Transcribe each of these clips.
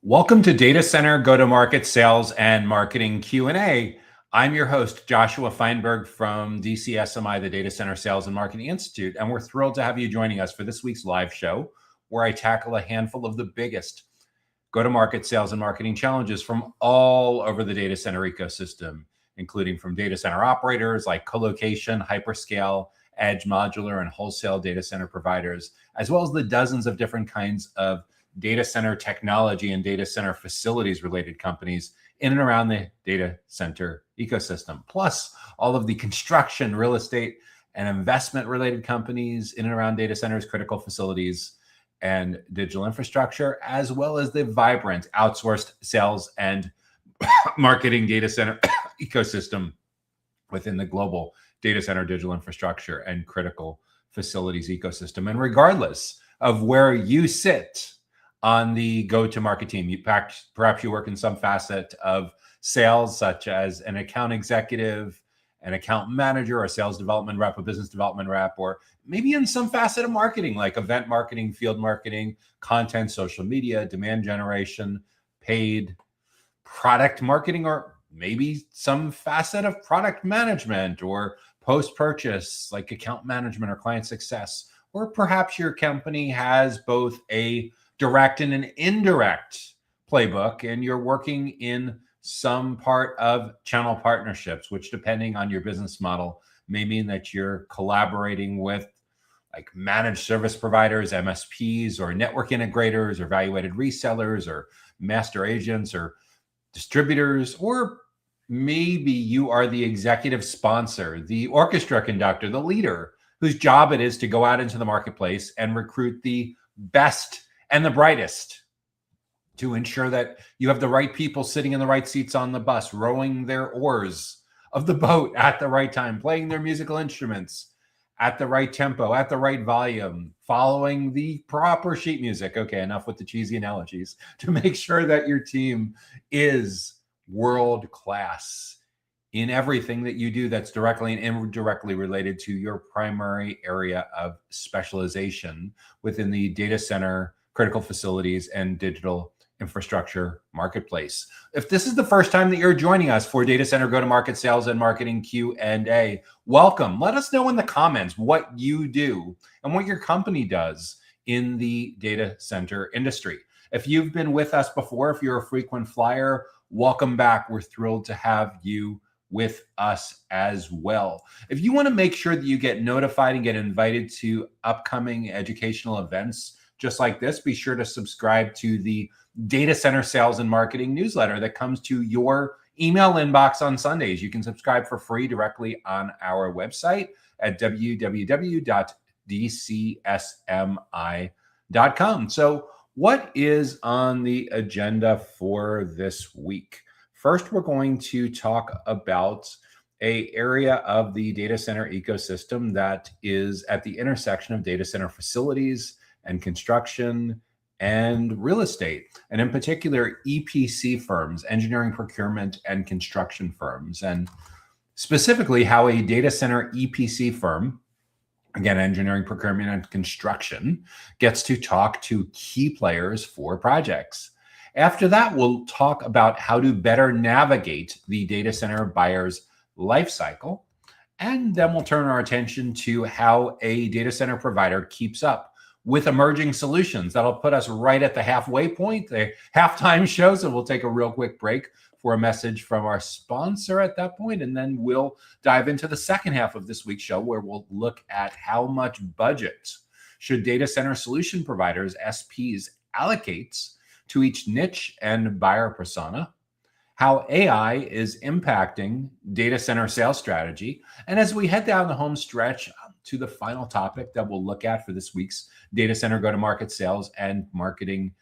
Welcome to Data Center Go-to-Market Sales and Marketing Q&A. I'm your host, Joshua Feinberg from DCSMI, the Data Center Sales and Marketing Institute, and we're thrilled to have you joining us for this week's live show, where I tackle a handful of the biggest go-to-market sales and marketing challenges from all over the data center ecosystem, including from data center operators like colocation, hyperscale, edge, modular, and wholesale data center providers, as well as the dozens of different kinds of data center technology and data center facilities related companies in and around the data center ecosystem, plus all of the construction, real estate, and investment related companies in and around data centers, critical facilities, and digital infrastructure, as well as the vibrant outsourced sales and marketing data center ecosystem within the global data center, digital infrastructure, and critical facilities ecosystem. And regardless of where you sit on the go-to-market team, perhaps you work in some facet of sales, such as an account executive, an account manager, a sales development rep, a business development rep, or maybe in some facet of marketing, like event marketing, field marketing, content, social media, demand generation, paid product marketing, or maybe some facet of product management or post-purchase, like account management or client success. Or perhaps your company has both a direct and an indirect playbook, and you're working in some part of channel partnerships, which, depending on your business model, may mean that you're collaborating with like managed service providers, MSPs, or network integrators, or value-added resellers, or master agents, or distributors, or maybe you are the executive sponsor, the orchestra conductor, the leader, whose job it is to go out into the marketplace and recruit the best and the brightest to ensure that you have the right people sitting in the right seats on the bus, rowing their oars of the boat at the right time, playing their musical instruments at the right tempo, at the right volume, following the proper sheet music. Okay, enough with the cheesy analogies, to make sure that your team is world class in everything that you do that's directly and indirectly related to your primary area of specialization within the data center, critical facilities, and digital infrastructure marketplace. If this is the first time that you're joining us for Data Center Go-to-Market Sales and Marketing Q&A, welcome. Let us know in the comments what you do and what your company does in the data center industry. If you've been with us before, if you're a frequent flyer, welcome back. We're thrilled to have you with us as well. If you want to make sure that you get notified and get invited to upcoming educational events just like this, be sure to subscribe to the Data Center Sales and Marketing newsletter that comes to your email inbox on Sundays. You can subscribe for free directly on our website at www.dcsmi.com. So what is on the agenda for this week? First, we're going to talk about an area of the data center ecosystem that is at the intersection of data center facilities and construction and real estate, and in particular, EPC firms, engineering, procurement, and construction firms, and specifically how a data center EPC firm, again, engineering, procurement, and construction, gets to talk to key players for projects. After that, we'll talk about how to better navigate the data center buyer's life cycle, and then we'll turn our attention to how a data center provider keeps up with emerging solutions. That'll put us right at the halfway point, the halftime show. So we'll take a real quick break for a message from our sponsor at that point, and then we'll dive into the second half of this week's show, where we'll look at how much budget should data center solution providers, SPs, allocate to each niche and buyer persona, how AI is impacting data center sales strategy, and as we head down the home stretch to the final topic that we'll look at for this week's Data Center Go-to-Market Sales and Marketing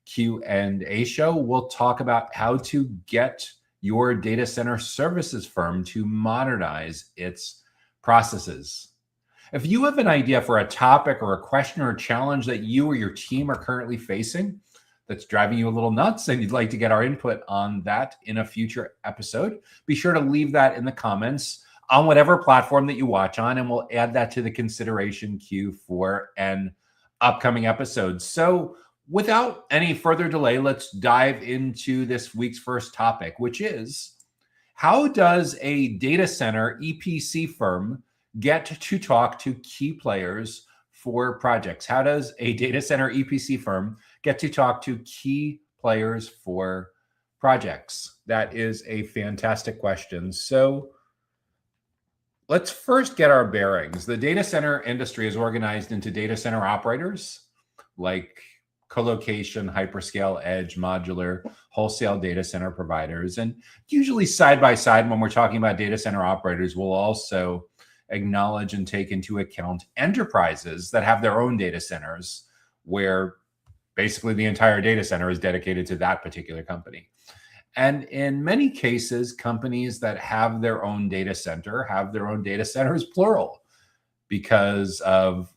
Q&A show, we'll talk about how to get your data center services firm to modernize its processes. If you have an idea for a topic or a question or a challenge that you or your team are currently facing that's driving you a little nuts and you'd like to get our input on that in a future episode, be sure to leave that in the comments on whatever platform that you watch on, and we'll add that to the consideration queue for an upcoming episode. So without any further delay, let's dive into this week's first topic, which is how does a data center EPC firm get to talk to key players for projects? How does a data center EPC firm get to talk to key players for projects? That is a fantastic question. So let's first get our bearings. The data center industry is organized into data center operators like colocation, hyperscale, edge, modular, wholesale data center providers. And usually side by side, when we're talking about data center operators, we'll also acknowledge and take into account enterprises that have their own data centers where basically the entire data center is dedicated to that particular company. And in many cases, companies that have their own data centers, plural, because of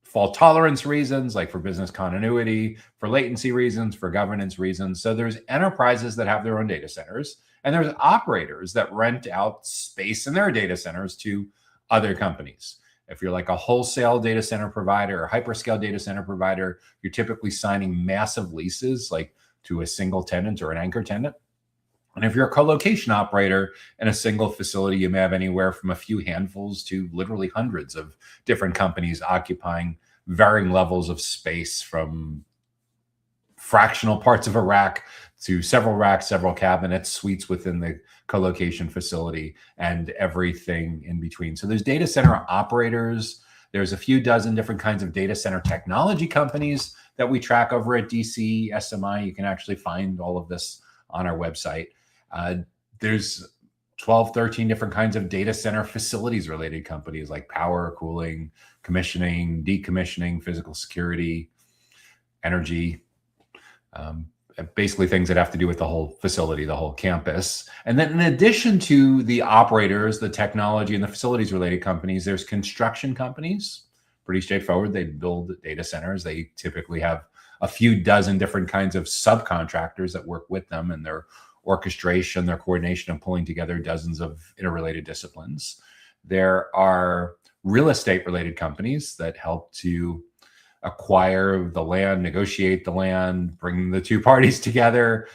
fault tolerance reasons, like for business continuity, for latency reasons, for governance reasons. So there's enterprises that have their own data centers, and there's operators that rent out space in their data centers to other companies. If you're like a wholesale data center provider or hyperscale data center provider, you're typically signing massive leases like to a single tenant or an anchor tenant. And if you're a co-location operator in a single facility, you may have anywhere from a few handfuls to literally hundreds of different companies occupying varying levels of space, from fractional parts of a rack to several racks, several cabinets, suites within the co-location facility, and everything in between. So there's data center operators. There's a few dozen different kinds of data center technology companies that we track over at DC SMI. You can actually find all of this on our website. There's 12, 13 different kinds of data center facilities related companies like power, cooling, commissioning, decommissioning, physical security, energy, basically things that have to do with the whole facility, the whole campus. And then in addition to the operators, the technology and the facilities related companies, there's construction companies. Pretty straightforward. They build data centers. They typically have a few dozen different kinds of subcontractors that work with them, and their orchestration, their coordination, and pulling together dozens of interrelated disciplines. There are real estate related companies that help to acquire the land, negotiate the land, bring the two parties together.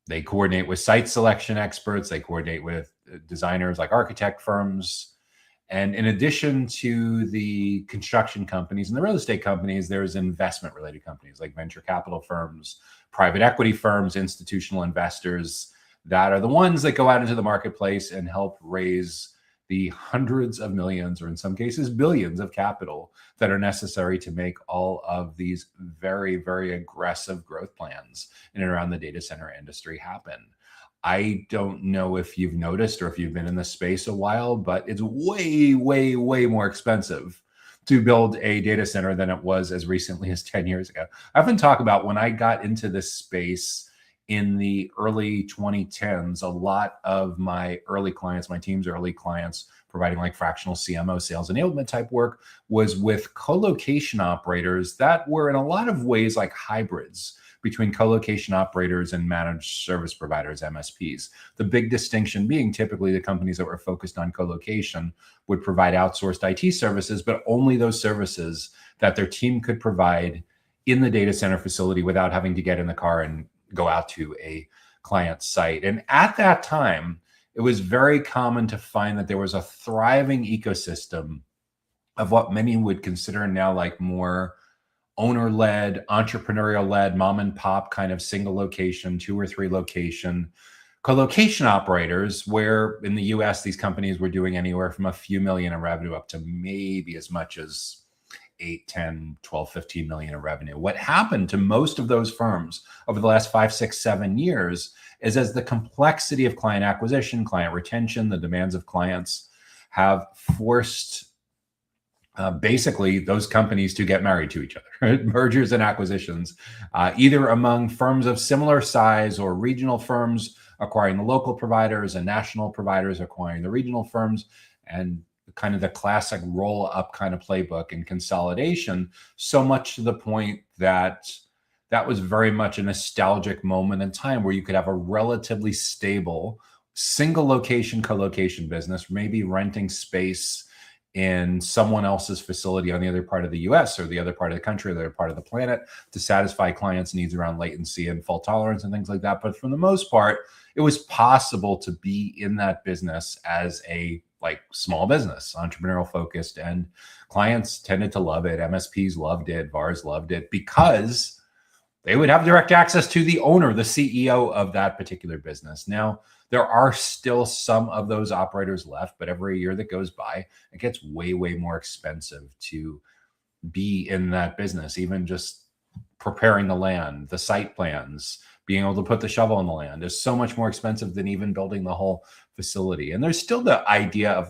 They coordinate with site selection experts. They coordinate with designers like architect firms. And in addition to the construction companies and the real estate companies, there's investment related companies like venture capital firms, private equity firms, institutional investors that are the ones that go out into the marketplace and help raise the hundreds of millions, or in some cases billions, of capital that are necessary to make all of these very, very aggressive growth plans in and around the data center industry happen. I don't know if you've noticed or if you've been in this space a while, but it's way, way, way more expensive to build a data center than it was as recently as 10 years ago. I often talk about when I got into this space in the early 2010s, a lot of my early clients, my team's early clients, providing like fractional CMO sales enablement type work, was with co-location operators that were in a lot of ways like hybrids between co-location operators and managed service providers, MSPs. The big distinction being typically the companies that were focused on co-location would provide outsourced IT services, but only those services that their team could provide in the data center facility without having to get in the car and go out to a client site. And at that time, it was very common to find that there was a thriving ecosystem of what many would consider now like more owner-led, entrepreneurial-led, mom and pop kind of single location, 2 or 3 location co-location operators, where in the US, these companies were doing anywhere from a few million in revenue up to maybe as much as 8, 10, 12, 15 million in revenue. What happened to most of those firms over the last 5, 6, 7 years is as the complexity of client acquisition, client retention, the demands of clients have forced basically those companies to get married to each other, right? Mergers and acquisitions, either among firms of similar size or regional firms acquiring the local providers and national providers acquiring the regional firms, and kind of the classic roll up kind of playbook and consolidation, so much to the point that that was very much a nostalgic moment in time where you could have a relatively stable single location co-location business, maybe renting space in someone else's facility on the other part of the US or the other part of the country or the other part of the planet to satisfy clients' needs around latency and fault tolerance and things like that. But for the most part, it was possible to be in that business as a small business, entrepreneurial focused, and clients tended to love it. MSPs loved it, VARs loved it, because they would have direct access to the owner, the CEO of that particular business. Now, there are still some of those operators left, but every year that goes by, it gets way, way more expensive to be in that business. Even just preparing the land, the site plans, being able to put the shovel in the land is so much more expensive than even building the whole facility. And there's still the idea of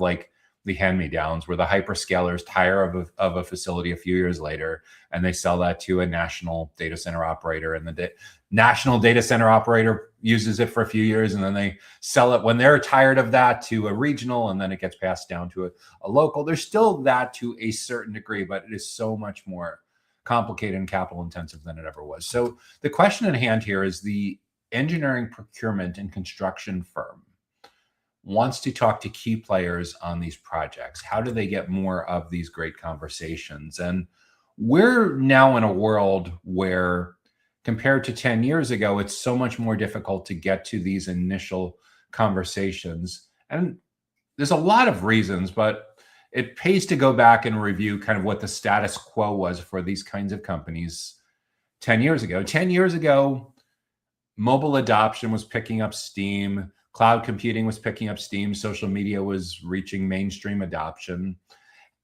the hand-me-downs, where the hyperscalers tire of a facility a few years later and they sell that to a national data center operator, and the national data center operator uses it for a few years, and then they sell it when they're tired of that to a regional, and then it gets passed down to a local. There's still that to a certain degree, but it is so much more complicated and capital intensive than it ever was. So the question at hand here is, the engineering, procurement, and construction firm wants to talk to key players on these projects. How do they get more of these great conversations? And we're now in a world where, compared to 10 years ago, it's so much more difficult to get to these initial conversations. And there's a lot of reasons, but it pays to go back and review kind of what the status quo was for these kinds of companies 10 years ago. 10 years ago, mobile adoption was picking up steam. Cloud computing was picking up steam. Social media was reaching mainstream adoption.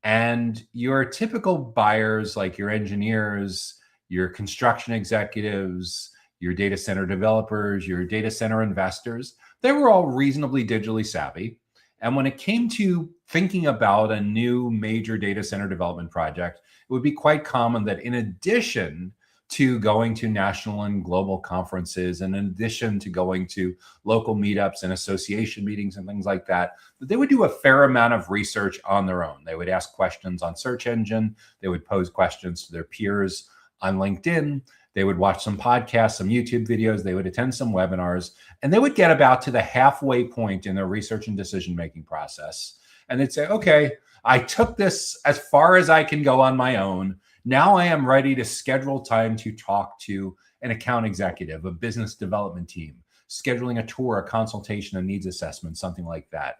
And your typical buyers, like your engineers, your construction executives, your data center developers, your data center investors, they were all reasonably digitally savvy. And when it came to thinking about a new major data center development project, it would be quite common that, in addition to going to national and global conferences, and in addition to going to local meetups and association meetings and things like that, they would do a fair amount of research on their own. They would ask questions on search engine. They would pose questions to their peers on LinkedIn. They would watch some podcasts, some YouTube videos. They would attend some webinars, and they would get about to the halfway point in their research and decision-making process. And they'd say, okay, I took this as far as I can go on my own. Now I am ready to schedule time to talk to an account executive, a business development team, scheduling a tour, a consultation, a needs assessment, something like that.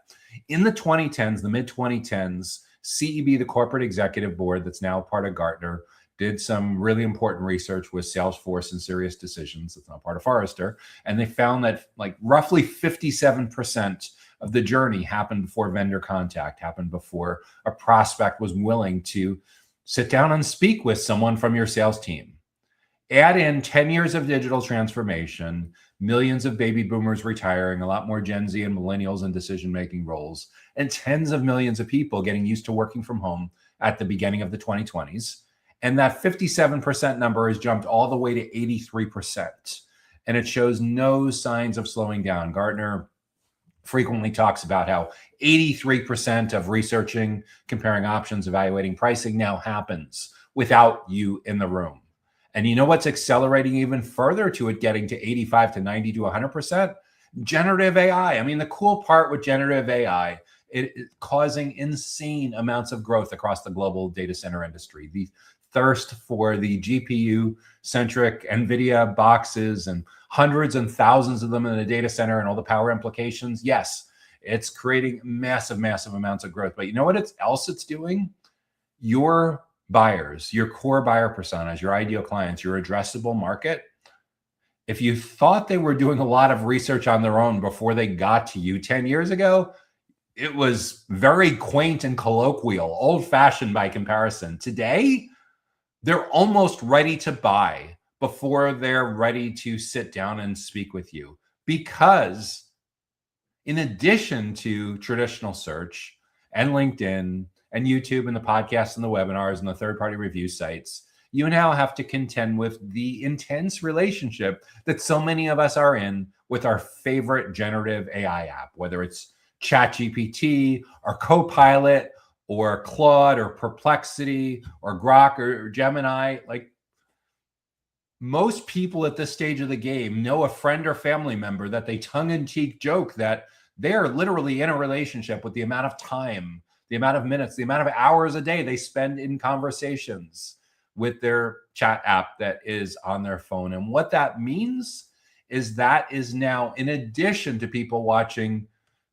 In the 2010s, the mid-2010s, CEB, the corporate executive board that's now part of Gartner, did some really important research with Salesforce and SiriusDecisions, that's not part of Forrester, and they found that roughly 57% of the journey happened before vendor contact, happened before a prospect was willing to sit down and speak with someone from your sales team. Add in 10 years of digital transformation, millions of baby boomers retiring, a lot more Gen Z and millennials in decision-making roles, and tens of millions of people getting used to working from home at the beginning of the 2020s. And that 57% number has jumped all the way to 83%. And it shows no signs of slowing down. Gartner frequently talks about how 83% of researching, comparing options, evaluating pricing now happens without you in the room. And you know what's accelerating even further to it getting to 85 to 90 to 100%? Generative AI. I mean, the cool part with generative AI, it's causing insane amounts of growth across the global data center industry. The thirst for the GPU-centric NVIDIA boxes and hundreds and thousands of them in the data center and all the power implications. Yes, it's creating massive, massive amounts of growth. But you know what else it's doing? Your buyers, your core buyer personas, your ideal clients, your addressable market. If you thought they were doing a lot of research on their own before they got to you 10 years ago, it was very quaint and colloquial, old-fashioned by comparison. Today, they're almost ready to buy before they're ready to sit down and speak with you. Because in addition to traditional search and LinkedIn and YouTube and the podcasts and the webinars and the third-party review sites, you now have to contend with the intense relationship that so many of us are in with our favorite generative AI app, whether it's ChatGPT or Copilot or Claude or Perplexity or Grok or Gemini. Most people at this stage of the game know a friend or family member that they tongue-in-cheek joke that they're literally in a relationship with the amount of time the amount of minutes, the amount of hours a day they spend in conversations with their chat app that is on their phone. And what that means is that is now, in addition to people watching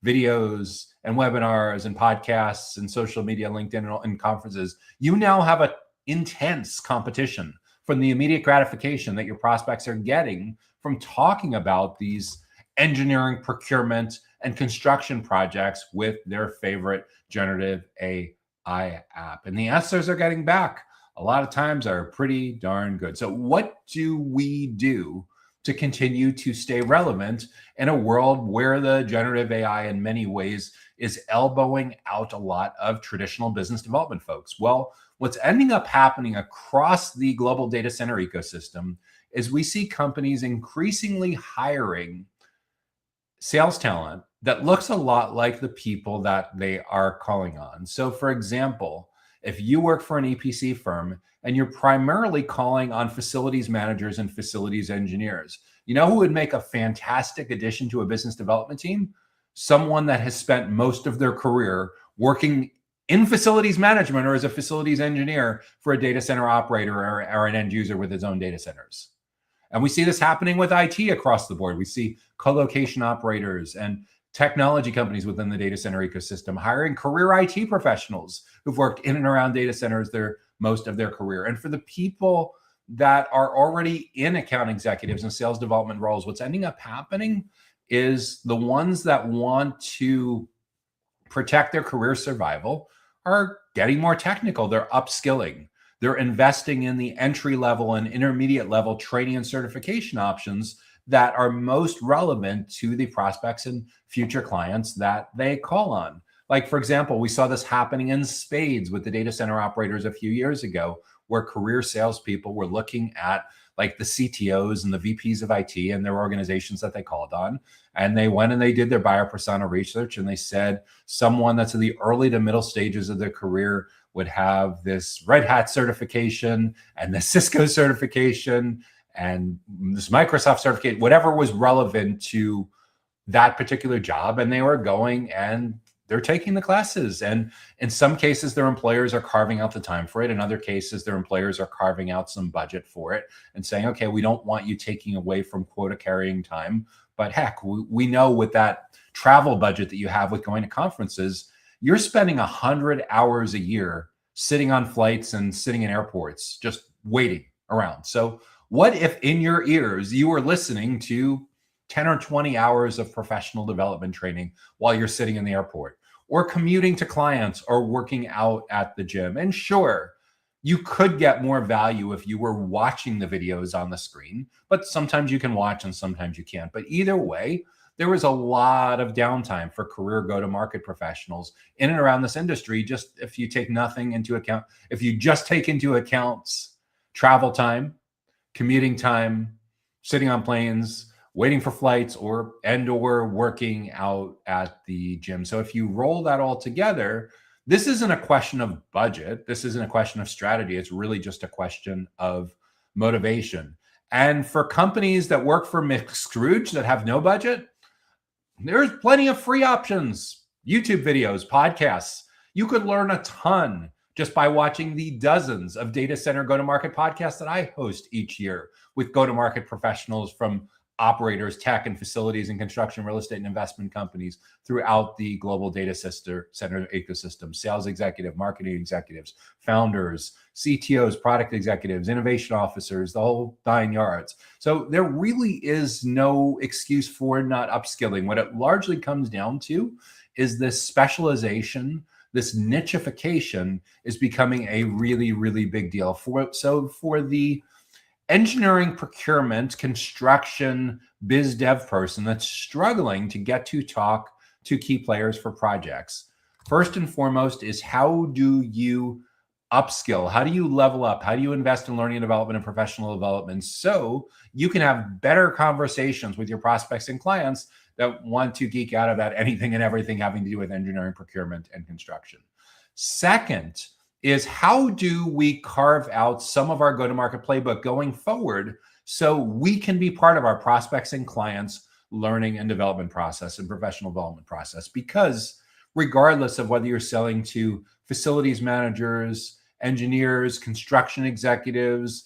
videos and webinars and podcasts and social media, LinkedIn and conferences, you now have an intense competition from the immediate gratification that your prospects are getting from talking about these engineering, procurement, and construction projects with their favorite generative AI app. And the answers they're getting back a lot of times are pretty darn good. So what do we do to continue to stay relevant in a world where the generative AI in many ways is elbowing out a lot of traditional business development folks? Well, what's ending up happening across the global data center ecosystem is we see companies increasingly hiring sales talent that looks a lot like the people that they are calling on. So for example, if you work for an EPC firm and you're primarily calling on facilities managers and facilities engineers, you know who would make a fantastic addition to a business development team? Someone that has spent most of their career working in facilities management or as a facilities engineer for a data center operator or an end user with his own data centers. And we see this happening with IT across the board. We see co-location operators and technology companies within the data center ecosystem hiring career IT professionals who've worked in and around data centers most of their career. And for the people that are already in account executives and sales development roles, what's ending up happening is the ones that want to protect their career survival are getting more technical. They're upskilling. They're investing in the entry level and intermediate level training and certification options that are most relevant to the prospects and future clients that they call on. Like, for example, we saw this happening in spades with the data center operators a few years ago, where career salespeople were looking at like the CTOs and the VPs of IT and their organizations that they called on. And they went and they did their buyer persona research, and they said someone that's in the early to middle stages of their career would have this Red Hat certification and the Cisco certification and this Microsoft certificate, whatever was relevant to that particular job. And they were going and they're taking the classes. And in some cases, their employers are carving out the time for it. In other cases, their employers are carving out some budget for it and saying, okay, we don't want you taking away from quota carrying time. But heck, we know with that travel budget that you have with going to conferences, you're spending 100 hours a year sitting on flights and sitting in airports, just waiting around. So what if in your ears, you were listening to 10 or 20 hours of professional development training while you're sitting in the airport, or commuting to clients, or working out at the gym? And sure, you could get more value if you were watching the videos on the screen, but sometimes you can watch and sometimes you can't. But either way, there was a lot of downtime for career go-to-market professionals in and around this industry. Just if you take nothing into account, if you just take into account travel time, commuting time, sitting on planes, waiting for flights, or working out at the gym. So if you roll that all together, this isn't a question of budget. This isn't a question of strategy. It's really just a question of motivation. And for companies that work for Mick Scrooge that have no budget, there's plenty of free options, YouTube videos, podcasts. You could learn a ton just by watching the dozens of data center go-to-market podcasts that I host each year with go-to-market professionals from operators, tech and facilities and construction, real estate and investment companies throughout the global data center ecosystem, sales executive, marketing executives, founders, CTOs, product executives, innovation officers, the whole 9 yards. So there really is no excuse for not upskilling. What it largely comes down to is this specialization, this nichification is becoming a really, really big deal. So for the engineering, procurement, construction, biz dev person that's struggling to get to talk to key players for projects, first and foremost is, how do you upskill? How do you level up? How do you invest in learning and development and professional development so you can have better conversations with your prospects and clients that want to geek out about anything and everything having to do with engineering, procurement, and construction? Second is, how do we carve out some of our go-to-market playbook going forward so we can be part of our prospects and clients' learning and development process and professional development process? Because regardless of whether you're selling to facilities managers, engineers, construction executives,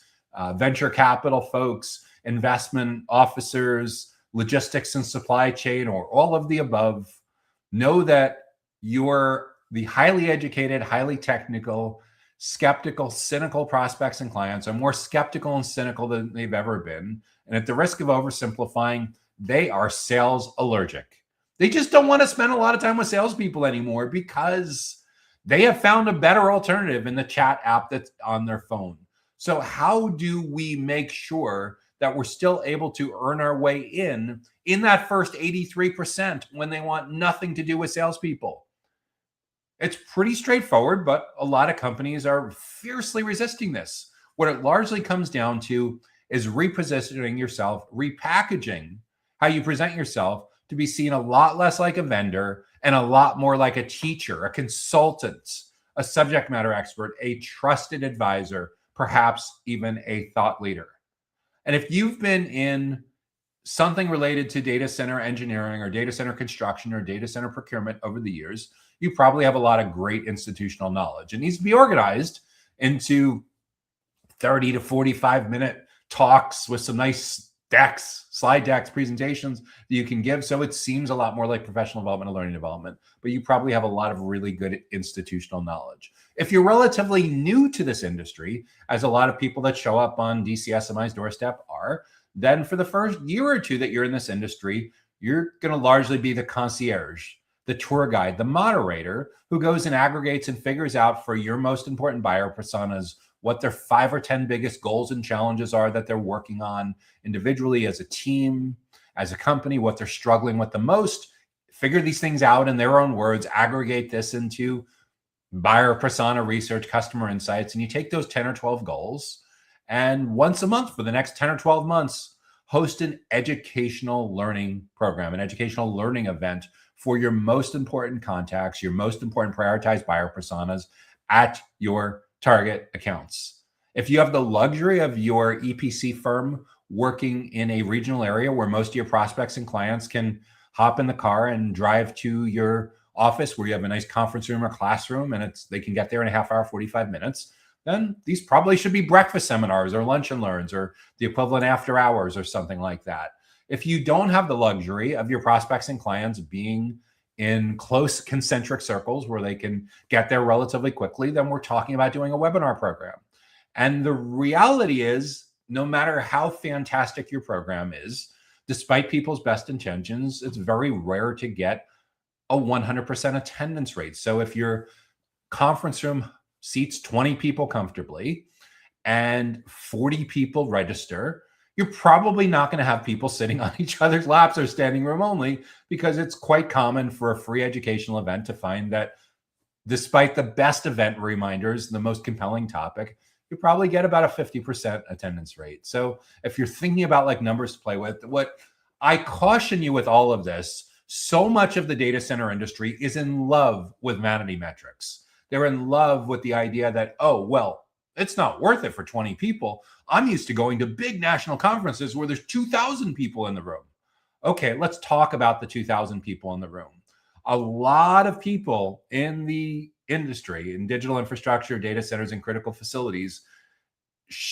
venture capital folks, investment officers, logistics and supply chain, or all of the above. Know that you're the highly educated, highly technical, skeptical, cynical prospects and clients are more skeptical and cynical than they've ever been. And at the risk of oversimplifying, they are sales allergic. They just don't want to spend a lot of time with salespeople anymore because they have found a better alternative in the chat app that's on their phone. So how do we make sure that we're still able to earn our way in that first 83% when they want nothing to do with salespeople? It's pretty straightforward, but a lot of companies are fiercely resisting this. What it largely comes down to is repositioning yourself, repackaging how you present yourself to be seen a lot less like a vendor and a lot more like a teacher, a consultant, a subject matter expert, a trusted advisor, perhaps even a thought leader. And if you've been in something related to data center engineering or data center construction or data center procurement over the years, you probably have a lot of great institutional knowledge. It needs to be organized into 30 to 45-minute talks with some nice decks, slide decks, presentations that you can give. So it seems a lot more like professional development and learning development, but you probably have a lot of really good institutional knowledge. If you're relatively new to this industry, as a lot of people that show up on DCSMI's doorstep are, then for the first year or two that you're in this industry, you're going to largely be the concierge, the tour guide, the moderator who goes and aggregates and figures out for your most important buyer personas what their 5 or 10 biggest goals and challenges are that they're working on individually, as a team, as a company, what they're struggling with the most. Figure these things out in their own words, aggregate this into buyer persona research, customer insights, and you take those 10 or 12 goals and once a month for the next 10 or 12 months, host an educational learning program, an educational learning event for your most important contacts, your most important prioritized buyer personas at your target accounts. If you have the luxury of your EPC firm working in a regional area where most of your prospects and clients can hop in the car and drive to your office where you have a nice conference room or classroom and they can get there in a half hour, 45 minutes, then these probably should be breakfast seminars or lunch and learns or the equivalent after hours or something like that. If you don't have the luxury of your prospects and clients being in close concentric circles where they can get there relatively quickly, then we're talking about doing a webinar program. And the reality is, no matter how fantastic your program is, despite people's best intentions, it's very rare to get a 100% attendance rate. So if your conference room seats 20 people comfortably and 40 people register, you're probably not going to have people sitting on each other's laps or standing room only, because it's quite common for a free educational event to find that despite the best event reminders, the most compelling topic, you probably get about a 50% attendance rate. So if you're thinking about like numbers to play with, what I caution you with all of this, so much of the data center industry is in love with vanity metrics. They're in love with the idea that, oh, well, it's not worth it for 20 people. I'm used to going to big national conferences where there's 2,000 people in the room. Okay, let's talk about the 2,000 people in the room. A lot of people in the industry, in digital infrastructure, data centers, and critical facilities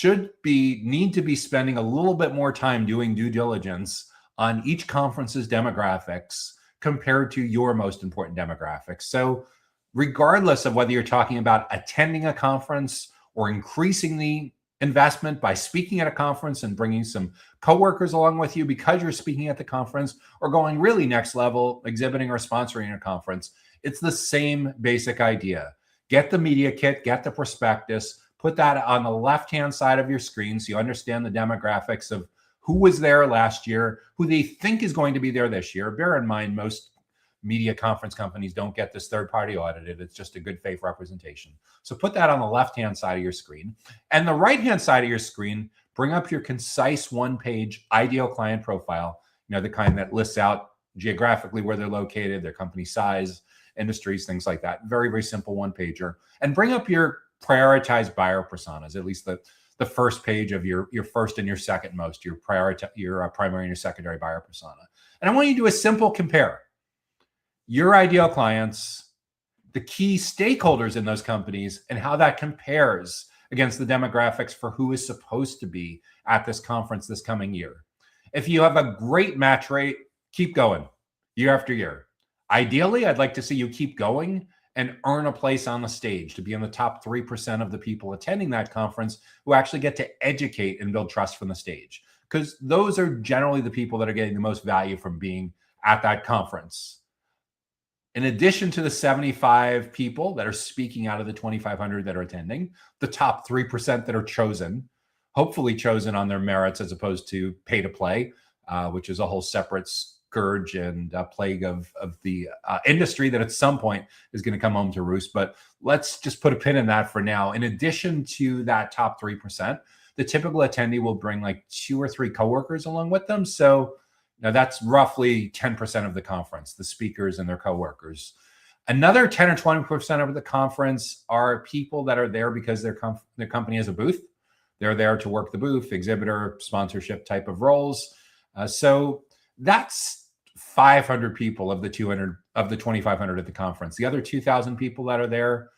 need to be spending a little bit more time doing due diligence on each conference's demographics compared to your most important demographics. So regardless of whether you're talking about attending a conference or increasing the investment by speaking at a conference and bringing some coworkers along with you because you're speaking at the conference, or going really next level, exhibiting or sponsoring a conference, it's the same basic idea. Get the media kit, get the prospectus, put that on the left-hand side of your screen so you understand the demographics of who was there last year, who they think is going to be there this year. Bear in mind, most media conference companies don't get this third-party audited. It's just a good faith representation. So put that on the left-hand side of your screen. And the right-hand side of your screen, bring up your concise one-page ideal client profile, the kind that lists out geographically where they're located, their company size, industries, things like that. Very, very simple one-pager. And bring up your prioritized buyer personas, at least the first page of your first and your second most, your primary and your secondary buyer persona. And I want you to do a simple compare. Your ideal clients the key stakeholders in those companies and how that compares against the demographics for who is supposed to be at this conference this coming year. If you have a great match rate, keep going year after year. Ideally, I'd like to see you keep going and earn a place on the stage to be in the top 3% of the people attending that conference who actually get to educate and build trust from the stage. Because those are generally the people that are getting the most value from being at that conference. In addition to the 75 people that are speaking out of the 2,500 that are attending, the top 3% that are chosen, hopefully chosen on their merits as opposed to pay to play, which is a whole separate scourge and plague of the industry that at some point is going to come home to roost. But let's just put a pin in that for now. In addition to that top 3%, the typical attendee will bring like 2 or 3 coworkers along with them. So now that's roughly 10% of the conference, the speakers and their coworkers. Another 10 or 20% of the conference are people that are there because their company has a booth. They're there to work the booth, exhibitor, sponsorship type of roles. So that's 500 people of the 200 of the 2,500 at the conference. The other 2,000 people that are there,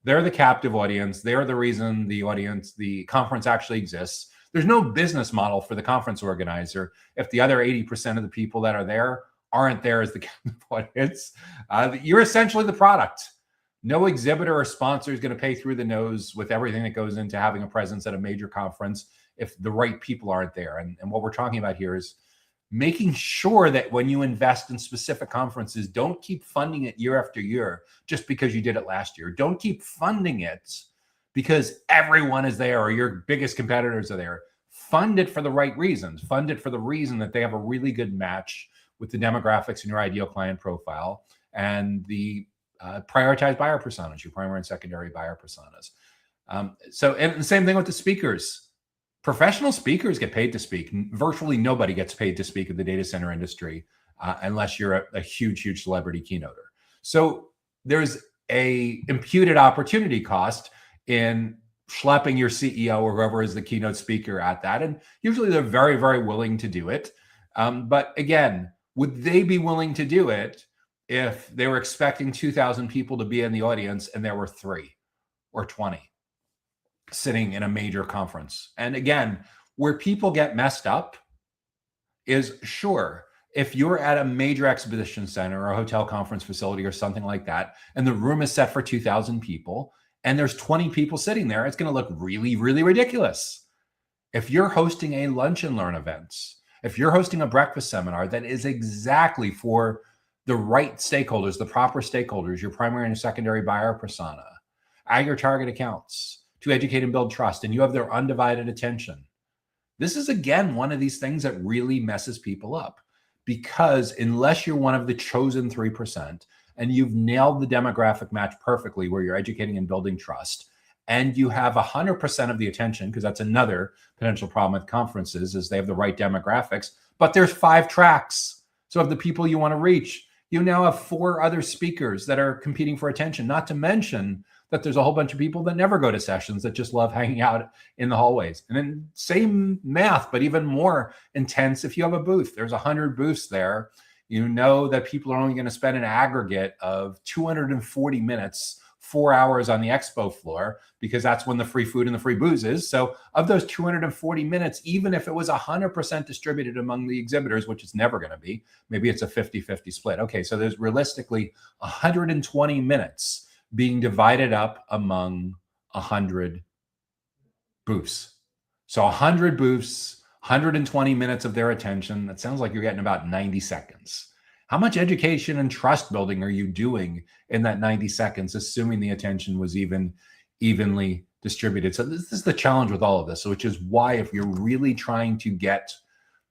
they're the captive audience. They're the reason the conference actually exists. There's no business model for the conference organizer if the other 80% of the people that are there aren't there as the captive audience. You're essentially the product. No exhibitor or sponsor is going to pay through the nose with everything that goes into having a presence at a major conference if the right people aren't there. And what we're talking about here is making sure that when you invest in specific conferences, don't keep funding it year after year just because you did it last year. Don't keep funding it because everyone is there or your biggest competitors are there. Fund it for the right reasons. Fund it for the reason that they have a really good match with the demographics in your ideal client profile and the prioritized buyer personas, your primary and secondary buyer personas. And the same thing with the speakers. Professional speakers get paid to speak. Virtually nobody gets paid to speak in the data center industry unless you're a huge, huge celebrity keynoter. So there's a imputed opportunity cost in schlepping your CEO or whoever is the keynote speaker at that. And usually they're very, very willing to do it. But again, would they be willing to do it if they were expecting 2,000 people to be in the audience and there were 3 or 20 sitting in a major conference? And again, where people get messed up is, sure, if you're at a major exhibition center or a hotel conference facility or something like that, and the room is set for 2,000 people, and there's 20 people sitting there, it's going to look really, really ridiculous. If you're hosting a lunch and learn event, if you're hosting a breakfast seminar that is exactly for the right stakeholders, the proper stakeholders, your primary and secondary buyer persona, at your target accounts, to educate and build trust, and you have their undivided attention. This is, again, one of these things that really messes people up, because unless you're one of the chosen 3% and you've nailed the demographic match perfectly where you're educating and building trust, and you have 100% of the attention, because that's another potential problem with conferences is they have the right demographics, but there's 5 tracks. So of the people you want to reach, you now have 4 other speakers that are competing for attention, not to mention that there's a whole bunch of people that never go to sessions that just love hanging out in the hallways. And then same math, but even more intense if you have a booth. There's 100 booths there. You know that people are only going to spend an aggregate of 240 minutes, 4 hours on the expo floor, because that's when the free food and the free booze is. So of those 240 minutes, even if it was 100% distributed among the exhibitors, which it's never going to be, maybe it's a 50-50 split. Okay, so there's realistically 120 minutes being divided up among 100 booths. So 100 booths, 120 minutes of their attention. That sounds like you're getting about 90 seconds. How much education and trust building are you doing in that 90 seconds, assuming the attention was evenly distributed? So this is the challenge with all of this, which is why if you're really trying to get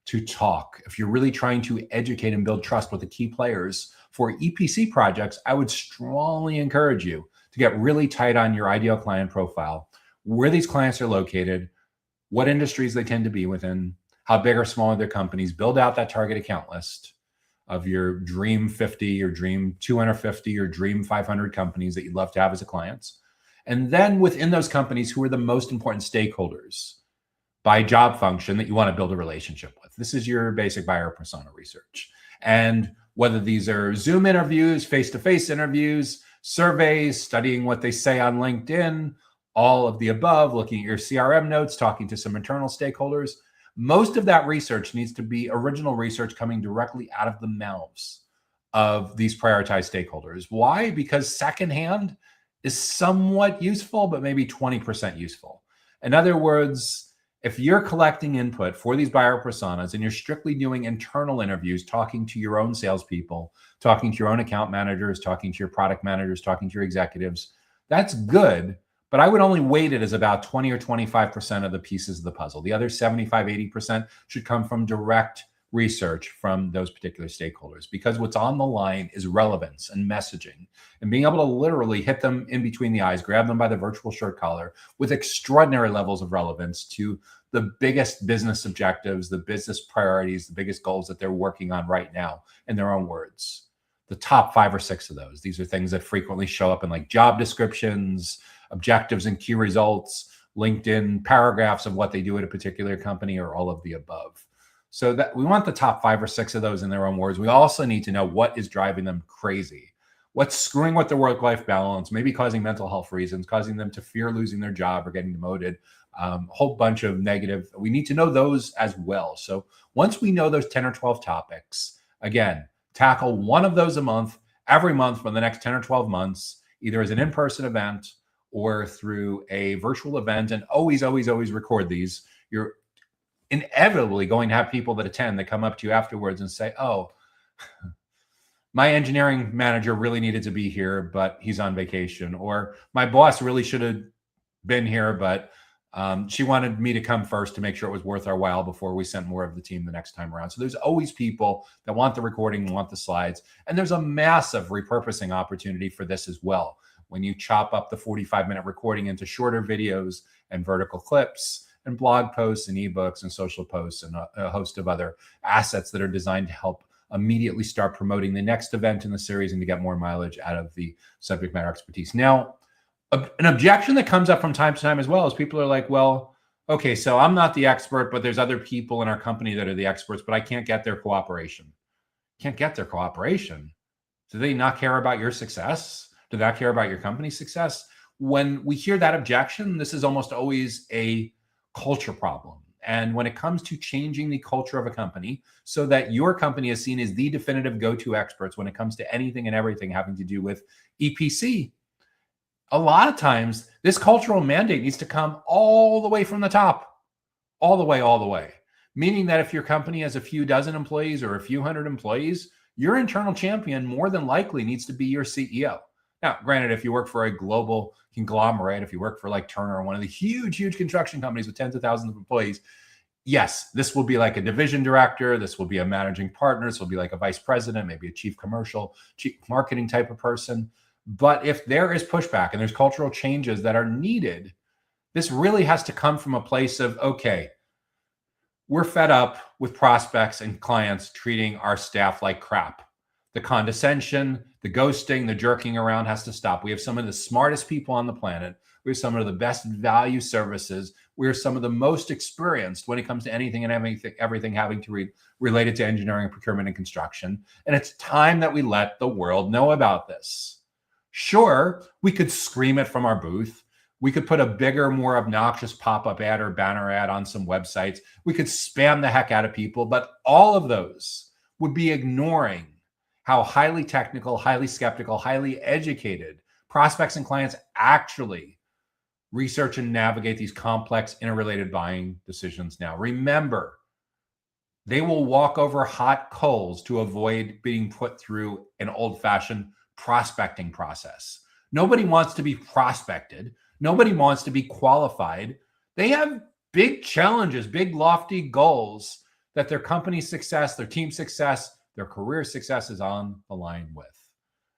to talk, if you're really trying to educate and build trust with the key players for EPC projects, I would strongly encourage you to get really tight on your ideal client profile, where these clients are located, what industries they tend to be within, how big or small are their companies, build out that target account list of your dream 50, your dream 250, your dream 500 companies that you'd love to have as a clients. And then within those companies, who are the most important stakeholders by job function that you want to build a relationship with. This is your basic buyer persona research. And whether these are Zoom interviews, face-to-face interviews, surveys, studying what they say on LinkedIn, all of the above, looking at your CRM notes, talking to some internal stakeholders. Most of that research needs to be original research coming directly out of the mouths of these prioritized stakeholders. Why? Because secondhand is somewhat useful, but maybe 20% useful. In other words, if you're collecting input for these buyer personas and you're strictly doing internal interviews, talking to your own salespeople, talking to your own account managers, talking to your product managers, talking to your executives, that's good. But I would only weight it as about 20 or 25% of the pieces of the puzzle. The other 75, 80% should come from direct research from those particular stakeholders, because what's on the line is relevance and messaging and being able to literally hit them in between the eyes, grab them by the virtual shirt collar with extraordinary levels of relevance to the biggest business objectives, the business priorities, the biggest goals that they're working on right now, in their own words. The top 5 or 6 of those. These are things that frequently show up in like job descriptions, objectives and key results, LinkedIn paragraphs of what they do at a particular company, or all of the above. So that we want the top 5 or 6 of those in their own words. We also need to know what is driving them crazy. What's screwing with their work-life balance, maybe causing mental health reasons, causing them to fear losing their job or getting demoted, a whole bunch of negative. We need to know those as well. So once we know those 10 or 12 topics, again, tackle one of those a month, every month for the next 10 or 12 months, either as an in-person event or through a virtual event, and always, always, always record these. You're inevitably going to have people that attend that come up to you afterwards and say, oh, my engineering manager really needed to be here, but he's on vacation. Or my boss really should have been here, but she wanted me to come first to make sure it was worth our while before we sent more of the team the next time around. So there's always people that want the recording, want the slides. And there's a massive repurposing opportunity for this as well. When you chop up the 45-minute recording into shorter videos and vertical clips and blog posts and ebooks and social posts and a host of other assets that are designed to help immediately start promoting the next event in the series and to get more mileage out of the subject matter expertise. Now, an objection that comes up from time to time as well is people are like, well, okay, so I'm not the expert, but there's other people in our company that are the experts, but I can't get their cooperation. Can't get their cooperation. Do they not care about your success? Do they not care about your company's success? When we hear that objection, this is almost always a culture problem. And when it comes to changing the culture of a company so that your company is seen as the definitive go-to experts when it comes to anything and everything having to do with EPC, a lot of times this cultural mandate needs to come all the way from the top, all the way. Meaning that if your company has a few dozen employees or a few hundred employees, your internal champion more than likely needs to be your CEO. Now, granted, if you work for a global conglomerate, if you work for like Turner or one of the huge construction companies with tens of thousands of employees, yes, this will be like a division director. This will be a managing partner. This will be like a vice president, maybe a chief commercial, chief marketing type of person. But if there is pushback and there's cultural changes that are needed, this really has to come from a place of, okay, we're fed up with prospects and clients treating our staff like crap. The condescension, the ghosting, the jerking around has to stop. We have some of the smartest people on the planet. We have some of the best value services. We are some of the most experienced when it comes to anything and everything having to related to engineering, procurement, and construction. And it's time that we let the world know about this. Sure, we could scream it from our booth. We could put a bigger, more obnoxious pop-up ad or banner ad on some websites. We could spam the heck out of people, but all of those would be ignoring how highly technical, highly skeptical, highly educated prospects and clients actually research and navigate these complex interrelated buying decisions now. Remember, they will walk over hot coals to avoid being put through an old-fashioned prospecting process. Nobody wants to be prospected. Nobody wants to be qualified. They have big challenges, big lofty goals that their company's success, their team's success, their career success is on the line with.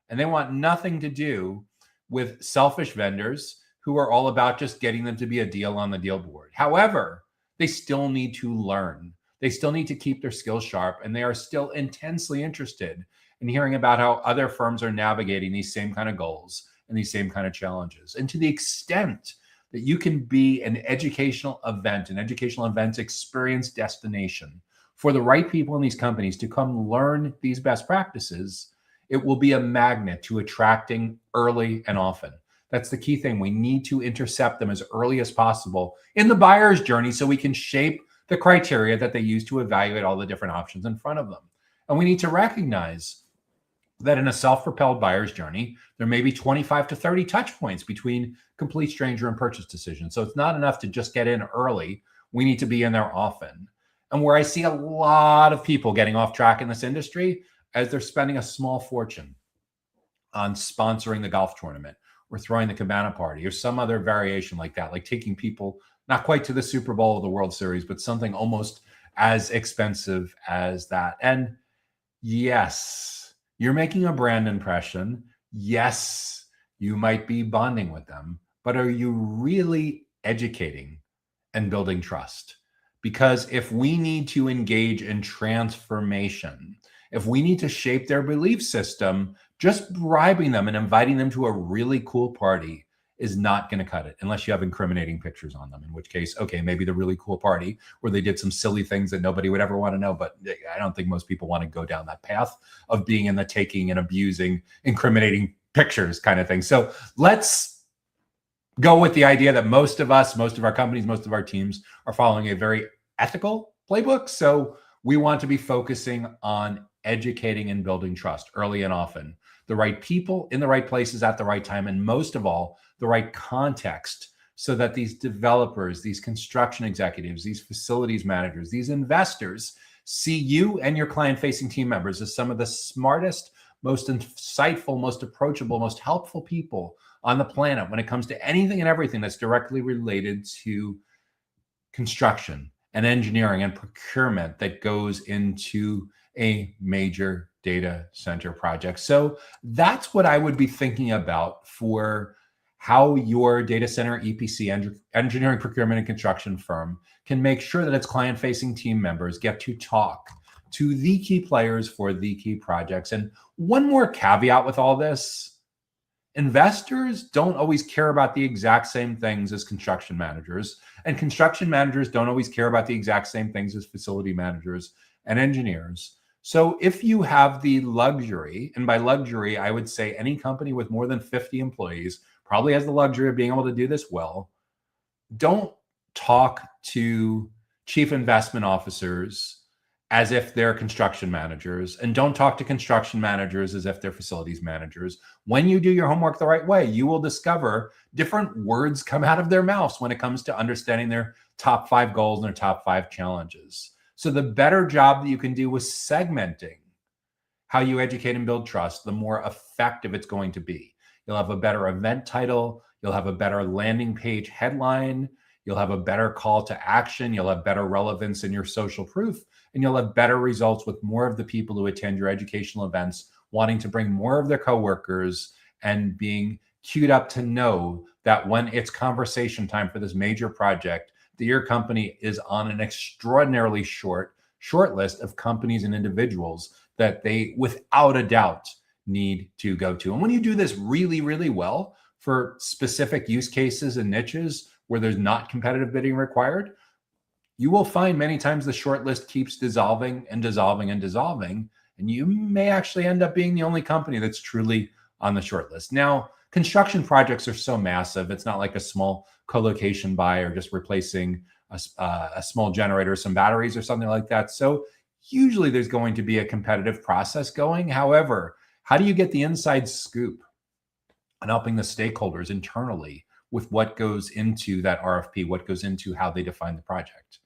And they want nothing to do with selfish vendors who are all about just getting them to be a deal on the deal board. However, they still need to learn. They still need to keep their skills sharp, and they are still intensely interested in hearing about how other firms are navigating these same kind of goals and these same kind of challenges. And to the extent that you can be an educational event experience destination for the right people in these companies to come learn these best practices, It will be a magnet to attracting early and often. That's the key thing. We need to intercept them as early as possible in the buyer's journey so we can shape the criteria that they use to evaluate all the different options in front of them. And we need to recognize that in a self-propelled buyer's journey, there may be 25 to 30 touch points between complete stranger and purchase decision. So it's not enough to just get in early. We need to be in there often. And where I see a lot of people getting off track in this industry as they're spending a small fortune on sponsoring the golf tournament or throwing the cabana party or some other variation like that, like taking people not quite to the Super Bowl or the World Series, but something almost as expensive as that. And yes, you're making a brand impression. Yes, you might be bonding with them, but are you really educating and building trust? Because if we need to engage in transformation, if we need to shape their belief system, just bribing them and inviting them to a really cool party is not going to cut it unless you have incriminating pictures on them, in which case, okay, maybe the really cool party where they did some silly things that nobody would ever want to know. But I don't think most people want to go down that path of being in the taking and abusing, incriminating pictures kind of thing. So let's go with the idea that most of us, most of our companies, most of our teams are following a very ethical playbook. So we want to be focusing on educating and building trust early and often, the right people in the right places at the right time, and most of all, the right context, so that these developers, these construction executives, these facilities managers, these investors see you and your client-facing team members as some of the smartest, most insightful, most approachable, most helpful people on the planet when it comes to anything and everything that's directly related to construction and engineering and procurement that goes into a major data center project. So that's what I would be thinking about for how your data center EPC engineering, procurement, and construction firm can make sure that its client-facing team members get to talk to the key players for the key projects. And one more caveat with all this: investors don't always care about the exact same things as construction managers, and construction managers don't always care about the exact same things as facility managers and engineers. So if you have the luxury, and by luxury, I would say any company with more than 50 employees probably has the luxury of being able to do this well, don't talk to chief investment officers as if they're construction managers, and don't talk to construction managers as if they're facilities managers. When you do your homework the right way, you will discover different words come out of their mouths when it comes to understanding their top 5 goals and their top 5 challenges. So the better job that you can do with segmenting how you educate and build trust, the more effective it's going to be. You'll have a better event title. You'll have a better landing page headline. You'll have a better call to action. You'll have better relevance in your social proof, and you'll have better results with more of the people who attend your educational events wanting to bring more of their coworkers and being queued up to know that when it's conversation time for this major project, that your company is on an extraordinarily short list of companies and individuals that they, without a doubt, need to go to. And when you do this really, really well for specific use cases and niches where there's not competitive bidding required, you will find many times the short list keeps dissolving and dissolving and dissolving, and you may actually end up being the only company that's truly on the short list. Now, construction projects are so massive. It's not like a small co-location buy or just replacing a small generator, some batteries or something like that. So usually there's going to be a competitive process going. However, how do you get the inside scoop on helping the stakeholders internally with what goes into that RFP, what goes into how they define the project?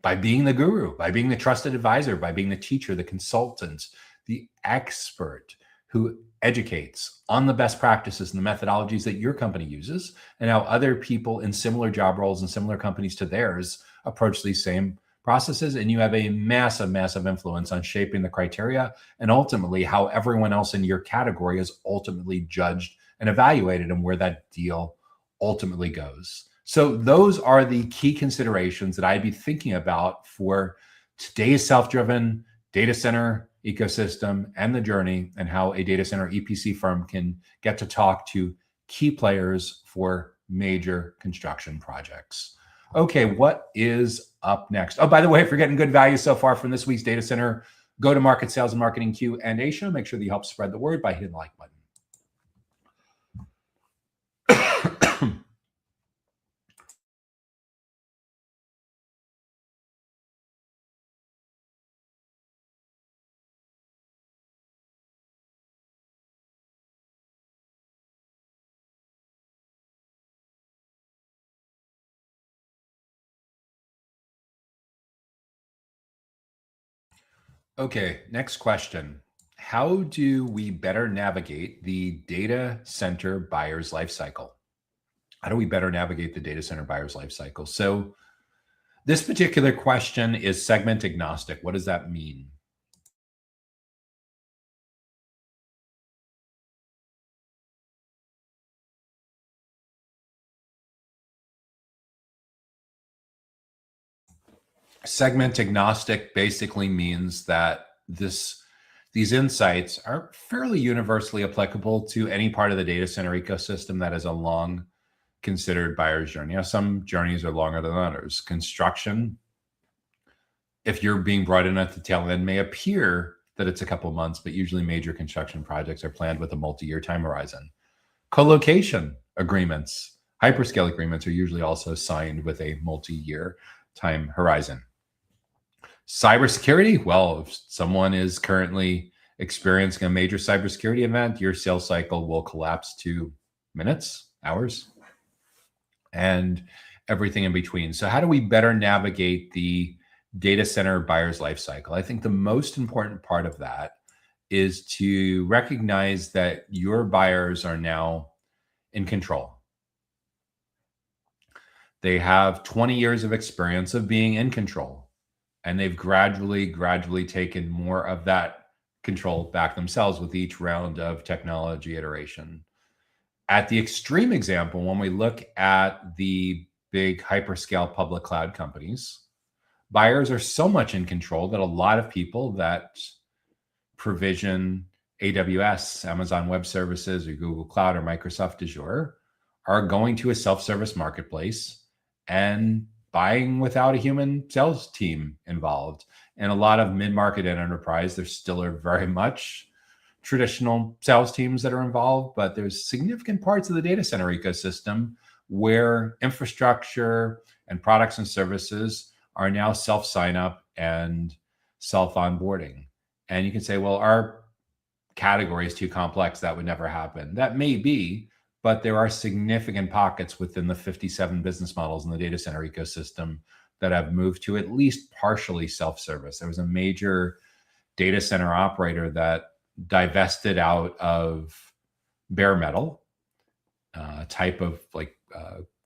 By being the guru, by being the trusted advisor, by being the teacher, the consultant, the expert who educates on the best practices and the methodologies that your company uses and how other people in similar job roles and similar companies to theirs approach these same processes. And you have a massive, massive influence on shaping the criteria and ultimately how everyone else in your category is ultimately judged and evaluated and where that deal ultimately goes. So those are the key considerations that I'd be thinking about for today's self-driven data center ecosystem and the journey, and how a data center EPC firm can get to talk to key players for major construction projects. Okay, what is up next? Oh, by the way, if you're getting good value so far from this week's Data Center go-to-market sales and marketing Q&A show. Make sure that you help spread the word by hitting the like button. Okay, next question. How do we better navigate the data center buyer's life cycle? How do we better navigate the data center buyer's life cycle? So this particular question is segment agnostic. What does that mean? Segment agnostic basically means that these insights are fairly universally applicable to any part of the data center ecosystem that is a long considered buyer's journey. Now, some journeys are longer than others. Construction, if you're being brought in at the tail end, may appear that it's a couple months, but usually major construction projects are planned with a multi-year time horizon. Co-location agreements, hyperscale agreements are usually also signed with a multi-year time horizon. Cybersecurity, well, if someone is currently experiencing a major cybersecurity event, your sales cycle will collapse to minutes, hours, and everything in between. So how do we better navigate the data center buyer's life cycle? I think the most important part of that is to recognize that your buyers are now in control. They have 20 years of experience of being in control, and they've gradually taken more of that control back themselves with each round of technology iteration. At the extreme example, when we look at the big hyperscale public cloud companies, buyers are so much in control that a lot of people that provision AWS, Amazon Web Services, or Google Cloud, or Microsoft Azure are going to a self-service marketplace and buying without a human sales team involved. And a lot of mid-market and enterprise, there still are very much traditional sales teams that are involved, but there's significant parts of the data center ecosystem where infrastructure and products and services are now self-sign up and self-onboarding. And you can say, well, our category is too complex. That would never happen. That may be, but there are significant pockets within the 57 business models in the data center ecosystem that have moved to at least partially self-service. There was a major data center operator that divested out of bare metal, type of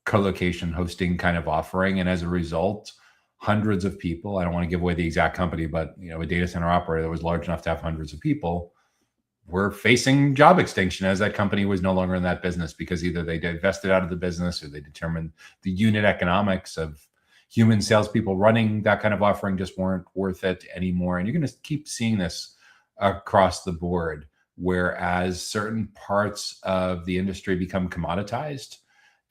co-location hosting kind of offering. And as a result, hundreds of people, I don't want to give away the exact company, but a data center operator that was large enough to have hundreds of people were facing job extinction as that company was no longer in that business because either they divested out of the business or they determined the unit economics of human salespeople running that kind of offering just weren't worth it anymore. And you're going to keep seeing this across the board, whereas certain parts of the industry become commoditized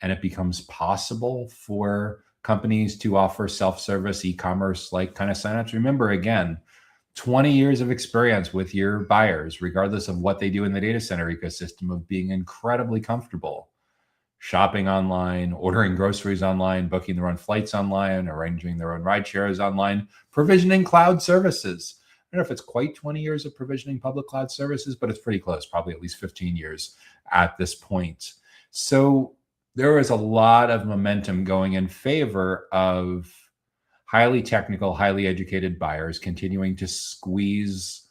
and it becomes possible for companies to offer self-service e-commerce like kind of signups. Remember, again, 20 years of experience with your buyers, regardless of what they do in the data center ecosystem, of being incredibly comfortable shopping online, ordering groceries online, booking their own flights online, arranging their own ride shares online, provisioning cloud services. I don't know if it's quite 20 years of provisioning public cloud services, but it's pretty close, probably at least 15 years at this point. So there is a lot of momentum going in favor of highly technical, highly educated buyers continuing to squeeze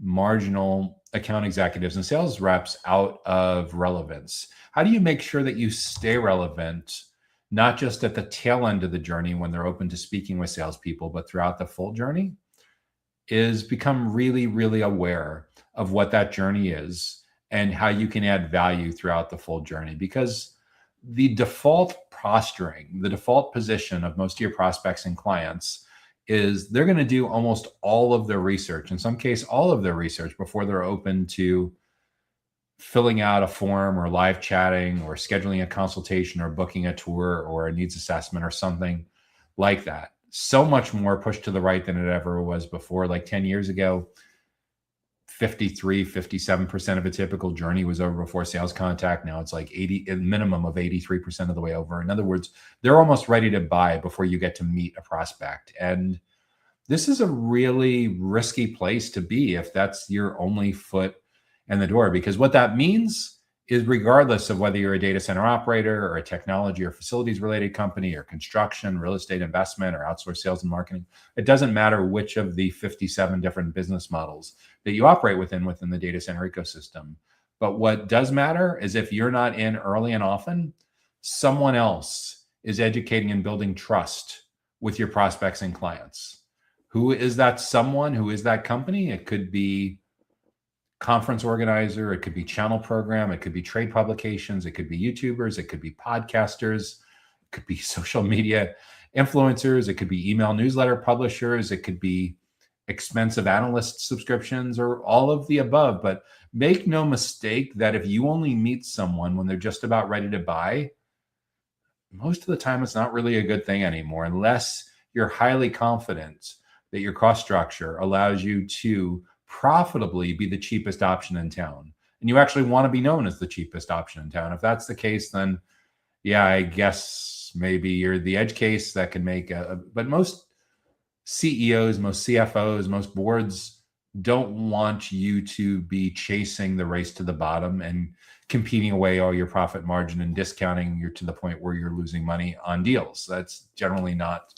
marginal account executives and sales reps out of relevance. How do you make sure that you stay relevant, not just at the tail end of the journey when they're open to speaking with salespeople, but throughout the full journey? Is become really, really aware of what that journey is and how you can add value throughout the full journey. Because the default posturing, the default position of most of your prospects and clients is they're going to do almost all of their research, in some case, all of their research before they're open to filling out a form or live chatting or scheduling a consultation or booking a tour or a needs assessment or something like that. so much more pushed to the right than it ever was before. Like 10 years ago, 57% of a typical journey was over before sales contact. Now it's like 80, a minimum of 83% of the way over. In other words, they're almost ready to buy before you get to meet a prospect. And this is a really risky place to be if that's your only foot in the door, because what that means is, regardless of whether you're a data center operator or a technology or facilities related company or construction, real estate investment, or outsourced sales and marketing, it doesn't matter which of the 57 different business models that you operate within the data center ecosystem. But what does matter is, if you're not in early and often, someone else is educating and building trust with your prospects and clients. Who is that someone? Who is that company? It could be conference organizer, it could be channel program, it could be trade publications, it could be YouTubers, it could be podcasters, it could be social media influencers, it could be email newsletter publishers, it could be expensive analyst subscriptions, or all of the above. But make no mistake that if you only meet someone when they're just about ready to buy, most of the time it's not really a good thing anymore, unless you're highly confident that your cost structure allows you to profitably be the cheapest option in town. And you actually want to be known as the cheapest option in town. If that's the case, then yeah, I guess maybe you're the edge case that can make but most CEOs, most CFOs, most boards don't want you to be chasing the race to the bottom and competing away all your profit margin and discounting you to the point where you're losing money on deals. That's generally not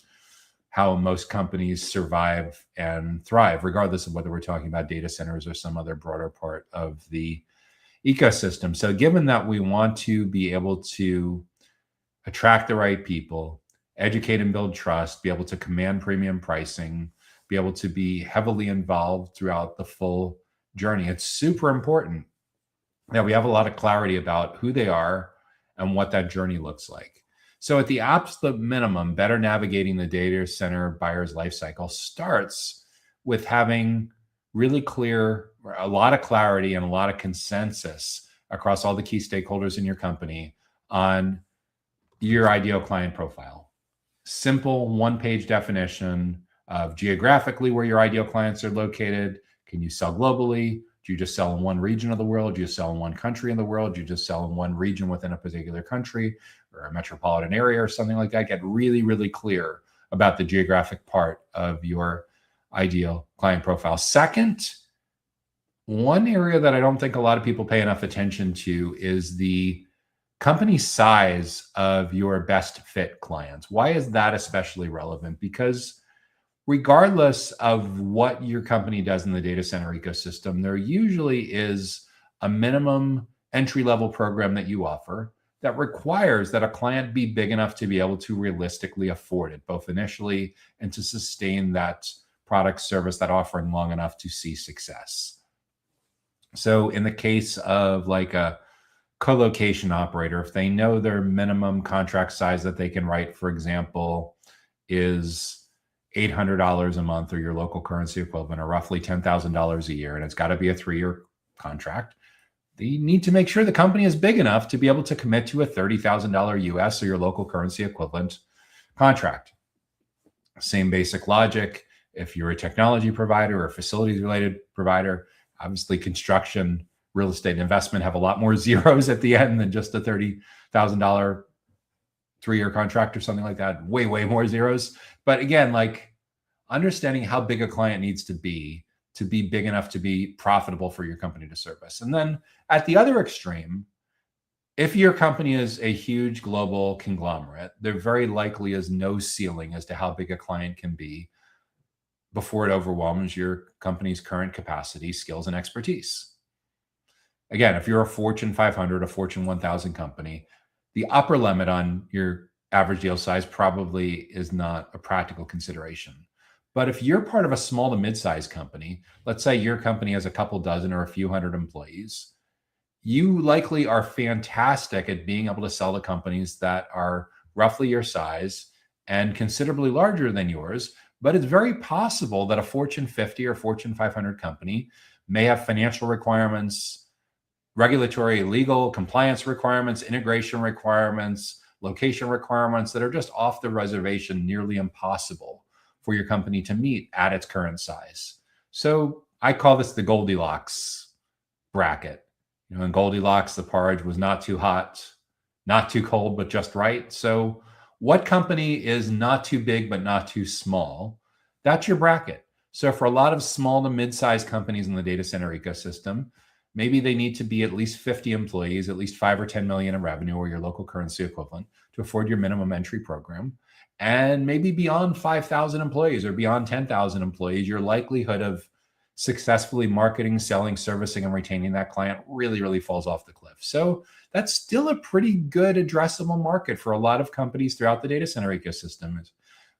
how most companies survive and thrive, regardless of whether we're talking about data centers or some other broader part of the ecosystem. So given that we want to be able to attract the right people, educate and build trust, be able to command premium pricing, be able to be heavily involved throughout the full journey, it's super important that we have a lot of clarity about who they are and what that journey looks like. So at the absolute minimum, better navigating the data center buyer's lifecycle starts with having really clear, a lot of clarity and a lot of consensus across all the key stakeholders in your company on your ideal client profile. Simple one-page definition of geographically where your ideal clients are located. Can you sell globally? Do you just sell in one region of the world? Do you sell in one country in the world? Do you just sell in one region within a particular country or a metropolitan area or something like that? Get really, really clear about the geographic part of your ideal client profile. Second, one area that I don't think a lot of people pay enough attention to is the company size of your best fit clients. Why is that especially relevant? Because regardless of what your company does in the data center ecosystem, there usually is a minimum entry-level program that you offer that requires that a client be big enough to be able to realistically afford it, both initially and to sustain that product, service, that offering long enough to see success. So in the case of like a co-location operator, if they know their minimum contract size that they can write, for example, is $800 a month, or your local currency equivalent, or roughly $10,000 a year, and it's got to be a 3-year contract, they need to make sure the company is big enough to be able to commit to a $30,000 US or your local currency equivalent contract. Same basic logic. If you're a technology provider or a facilities related provider, obviously construction, real estate, investment have a lot more zeros at the end than just a $30,000 3-year contract or something like that. Way more zeros. But again, like understanding how big a client needs to be big enough to be profitable for your company to service. And then at the other extreme, if your company is a huge global conglomerate, there very likely is no ceiling as to how big a client can be before it overwhelms your company's current capacity, skills, and expertise. Again, if you're a Fortune 500, a Fortune 1000 company, the upper limit on your average deal size probably is not a practical consideration. But if you're part of a small to mid-sized company, let's say your company has a couple dozen or a few hundred employees, you likely are fantastic at being able to sell to companies that are roughly your size and considerably larger than yours. But it's very possible that a Fortune 50 or Fortune 500 company may have financial requirements, regulatory, legal, compliance requirements, integration requirements, location requirements that are just off the reservation, nearly impossible for your company to meet at its current size. So I call this the Goldilocks bracket. In Goldilocks, the porridge was not too hot, not too cold, but just right. So what company is not too big, but not too small? That's your bracket. So for a lot of small to mid-sized companies in the data center ecosystem, maybe they need to be at least 50 employees, at least 5 or 10 million in revenue or your local currency equivalent to afford your minimum entry program. And maybe beyond 5,000 employees or beyond 10,000 employees, your likelihood of successfully marketing, selling, servicing, and retaining that client really, really falls off the cliff. So that's still a pretty good addressable market for a lot of companies throughout the data center ecosystem.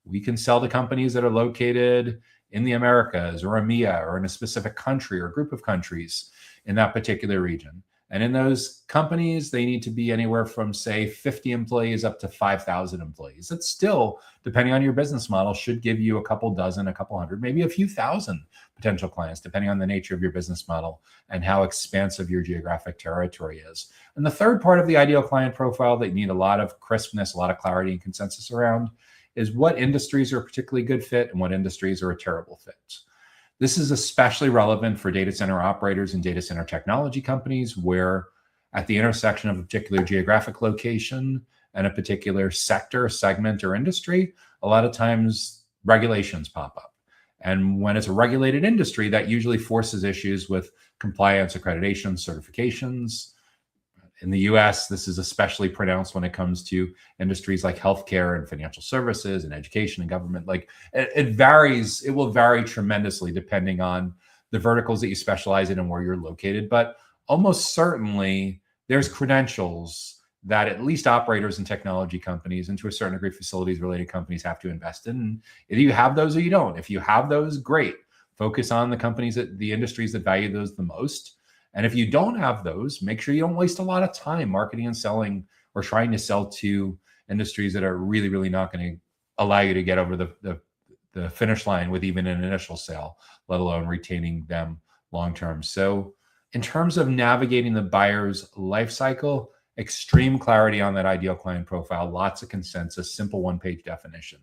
We can sell to companies that are located in the Americas or EMEA or in a specific country or group of countries in that particular region. And in those companies, they need to be anywhere from, say, 50 employees up to 5,000 employees. That's still, depending on your business model, should give you a couple dozen, a couple hundred, maybe a few thousand potential clients, depending on the nature of your business model and how expansive your geographic territory is. And the third part of the ideal client profile that you need a lot of crispness, a lot of clarity and consensus around is what industries are a particularly good fit and what industries are a terrible fit. This is especially relevant for data center operators and data center technology companies, where at the intersection of a particular geographic location and a particular sector, segment, or industry, a lot of times regulations pop up. And when it's a regulated industry, that usually forces issues with compliance, accreditation, certifications. In the US, this is especially pronounced when it comes to industries like healthcare and financial services and education and government. Like it varies, it will vary tremendously depending on the verticals that you specialize in and where you're located. But almost certainly there's credentials that at least operators and technology companies, and to a certain degree facilities related companies, have to invest in. And either you have those or you don't. If you have those, great. Focus on the companies the industries that value those the most. And if you don't have those, make sure you don't waste a lot of time marketing and selling or trying to sell to industries that are really, really not going to allow you to get over the finish line with even an initial sale, let alone retaining them long term. So in terms of navigating the buyer's life cycle, extreme clarity on that ideal client profile, lots of consensus, simple one-page definition.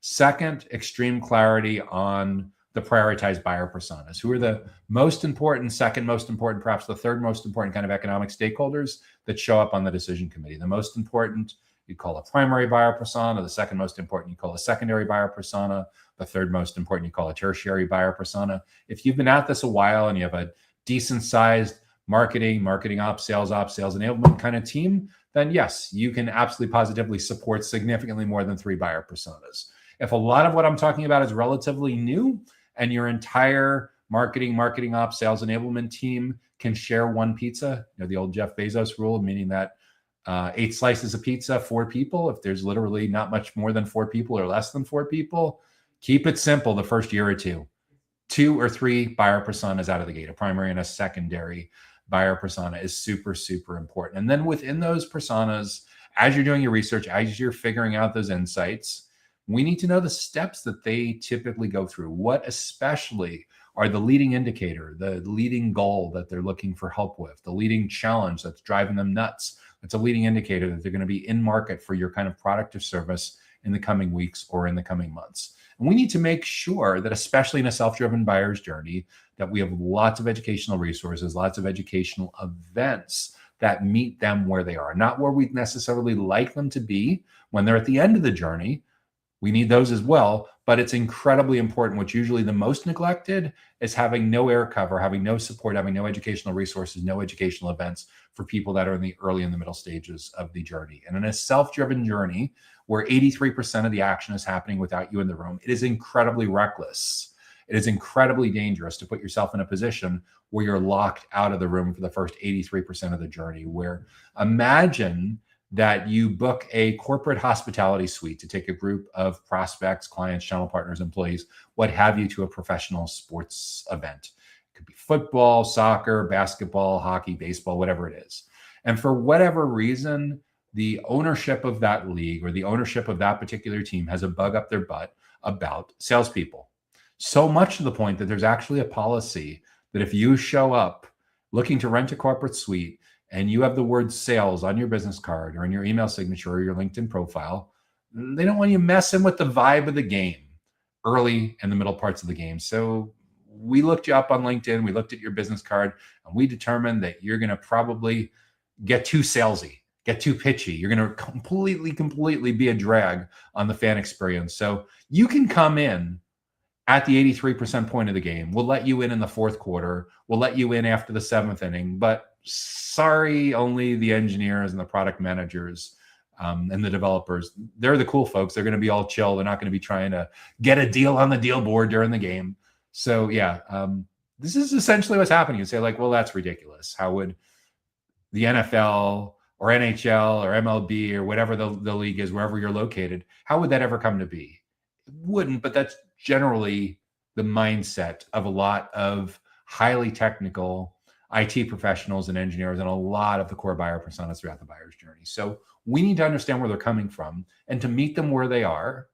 Second, extreme clarity on the prioritized buyer personas, who are the most important, second most important, perhaps the third most important kind of economic stakeholders that show up on the decision committee. The most important, you call a primary buyer persona. The second most important, you call a secondary buyer persona. The third most important, you call a tertiary buyer persona. If you've been at this a while and you have a decent sized marketing ops, sales enablement kind of team, then yes, you can absolutely positively support significantly more than 3 buyer personas. If a lot of what I'm talking about is relatively new, and your entire marketing ops, sales enablement team can share one pizza, the old Jeff Bezos rule, meaning that 8 slices of pizza, 4 people. If there's literally not much more than 4 people or less than 4 people, keep it simple the first year or two. 2 or 3 buyer personas out of the gate. A primary and a secondary buyer persona is super, super important. And then within those personas, as you're doing your research, as you're figuring out those insights, we need to know the steps that they typically go through. What especially are the leading indicator, the leading goal that they're looking for help with, the leading challenge that's driving them nuts. That's a leading indicator that they're going to be in market for your kind of product or service in the coming weeks or in the coming months. And we need to make sure that, especially in a self-driven buyer's journey, that we have lots of educational resources, lots of educational events that meet them where they are, not where we'd necessarily like them to be when they're at the end of the journey. We need those as well, but it's incredibly important. What's usually the most neglected is having no air cover, having no support, having no educational resources, no educational events for people that are in the early and the middle stages of the journey. And in a self-driven journey where 83% of the action is happening without you in the room, it is incredibly reckless. It is incredibly dangerous to put yourself in a position where you're locked out of the room for the first 83% of the journey, where imagine that you book a corporate hospitality suite to take a group of prospects, clients, channel partners, employees, what have you, to a professional sports event. It could be football, soccer, basketball, hockey, baseball, whatever it is. And for whatever reason, the ownership of that league or the ownership of that particular team has a bug up their butt about salespeople. So much to the point that there's actually a policy that if you show up looking to rent a corporate suite and you have the word sales on your business card or in your email signature or your LinkedIn profile, they don't want you messing with the vibe of the game. early and the middle parts of the game. So we looked you up on LinkedIn, we looked at your business card, and we determined that you're going to probably get too salesy, get too pitchy. You're going to completely be a drag on the fan experience. So you can come in at the 83% point of the game. We'll let you in the fourth quarter. We'll let you in after the seventh inning. But sorry, only the engineers and the product managers and the developers, they're the cool folks. They're going to be all chill. They're not going to be trying to get a deal on the deal board during the game. So yeah, this is essentially what's happening. You say like, well, that's ridiculous. How would the NFL or NHL or MLB or whatever the league is, wherever you're located, how would that ever come to be? It wouldn't, but that's generally the mindset of a lot of highly technical IT professionals and engineers and a lot of the core buyer personas throughout the buyer's journey. So we need to understand where they're coming from, and to meet them where they are.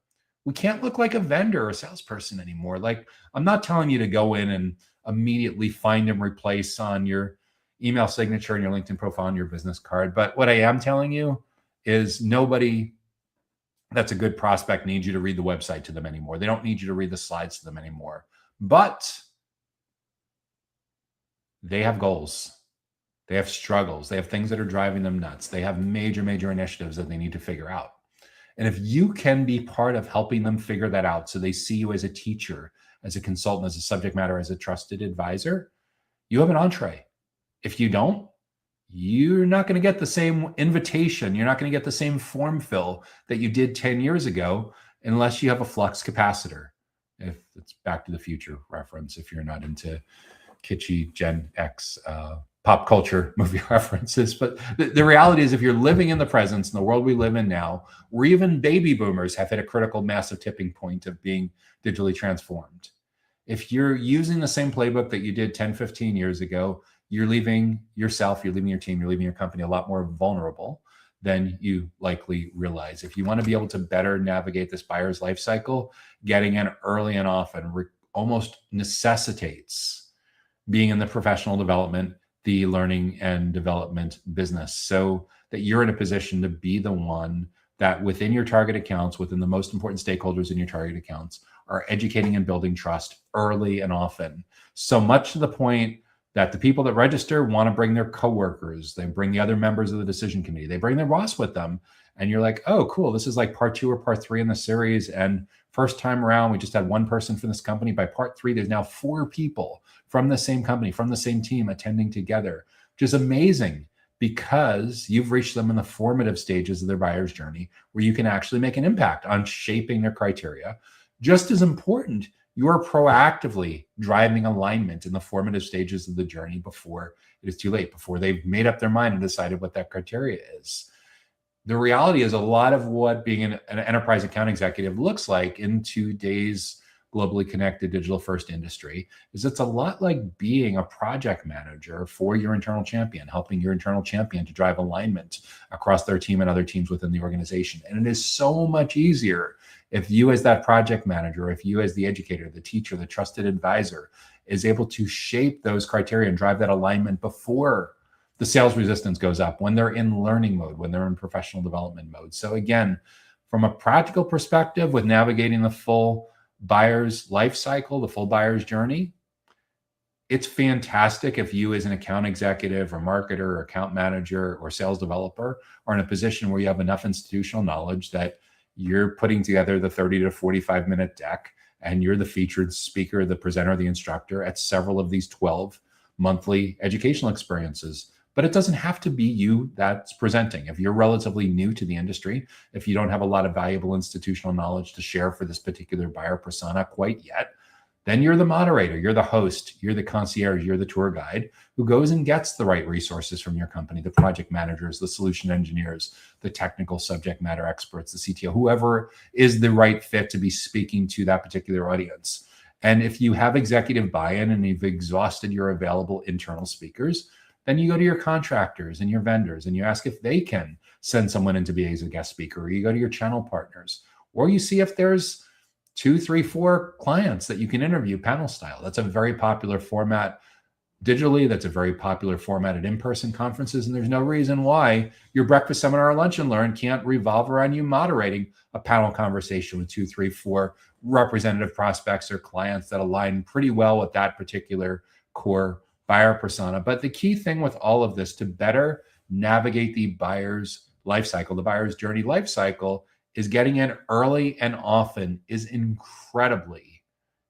We can't look like a vendor or a salesperson anymore. Like, I'm not telling you to go in and immediately find and replace on your email signature and your LinkedIn profile and your business card. But what I am telling you is nobody that's a good prospect needs you to read the website to them anymore. They don't need you to read the slides to them anymore. But they have goals. They have struggles. They have things that are driving them nuts. They have major initiatives that they need to figure out. And if you can be part of helping them figure that out, so they see you as a teacher, as a consultant, as a subject matter, as a trusted advisor, you have an entree. If you don't, you're not going to get the same invitation. You're not going to get the same form fill that you did 10 years ago unless you have a flux capacitor. If it's Back to the Future reference, if you're not into kitschy Gen X pop culture movie references. But the reality is, if you're living in the present, in the world we live in now, where even baby boomers have hit a critical massive tipping point of being digitally transformed, if you're using the same playbook that you did 10, 15 years ago, you're leaving yourself, you're leaving your team, you're leaving your company a lot more vulnerable than you likely realize. If you want to be able to better navigate this buyer's life cycle, getting in early and often almost necessitates being in the professional development, the learning and development business, so that you're in a position to be the one that within your target accounts, within the most important stakeholders in your target accounts, are educating and building trust early and often. So much to the point that the people that register want to bring their coworkers, they bring the other members of the decision committee, they bring their boss with them. And you're like, oh, cool. This is like part 2 or part 3 in the series. And first time around, we just had one person from this company. By part 3, there's now 4 people from the same company, from the same team attending together, which is amazing because you've reached them in the formative stages of their buyer's journey where you can actually make an impact on shaping their criteria. Just as important, you're proactively driving alignment in the formative stages of the journey before it is too late, before they've made up their mind and decided what that criteria is. The reality is, a lot of what being an enterprise account executive looks like in today's globally connected digital first industry is it's a lot like being a project manager for your internal champion, helping your internal champion to drive alignment across their team and other teams within the organization. And it is so much easier if you as that project manager, if you as the educator, the teacher, the trusted advisor is able to shape those criteria and drive that alignment before the sales resistance goes up, when they're in learning mode, when they're in professional development mode. So again, from a practical perspective, with navigating the full buyer's life cycle, the full buyer's journey, it's fantastic if you as an account executive or marketer or account manager or sales developer are in a position where you have enough institutional knowledge that you're putting together the 30 to 45 minute deck and you're the featured speaker, the presenter, the instructor at several of these 12 monthly educational experiences. But it doesn't have to be you that's presenting. If you're relatively new to the industry, if you don't have a lot of valuable institutional knowledge to share for this particular buyer persona quite yet, then you're the moderator, you're the host, you're the concierge, you're the tour guide who goes and gets the right resources from your company, the project managers, the solution engineers, the technical subject matter experts, the CTO, whoever is the right fit to be speaking to that particular audience. And if you have executive buy-in and you've exhausted your available internal speakers, then you go to your contractors and your vendors and you ask if they can send someone in to be as a guest speaker, or you go to your channel partners, or you see if there's 2, 3, 4 clients that you can interview panel style. That's a very popular format digitally. That's a very popular format at in-person conferences. And there's no reason why your breakfast seminar or lunch and learn can't revolve around you moderating a panel conversation with 2, 3, 4 representative prospects or clients that align pretty well with that particular core buyer persona. But the key thing with all of this to better navigate the buyer's life cycle, the buyer's journey life cycle, is getting in early and often is incredibly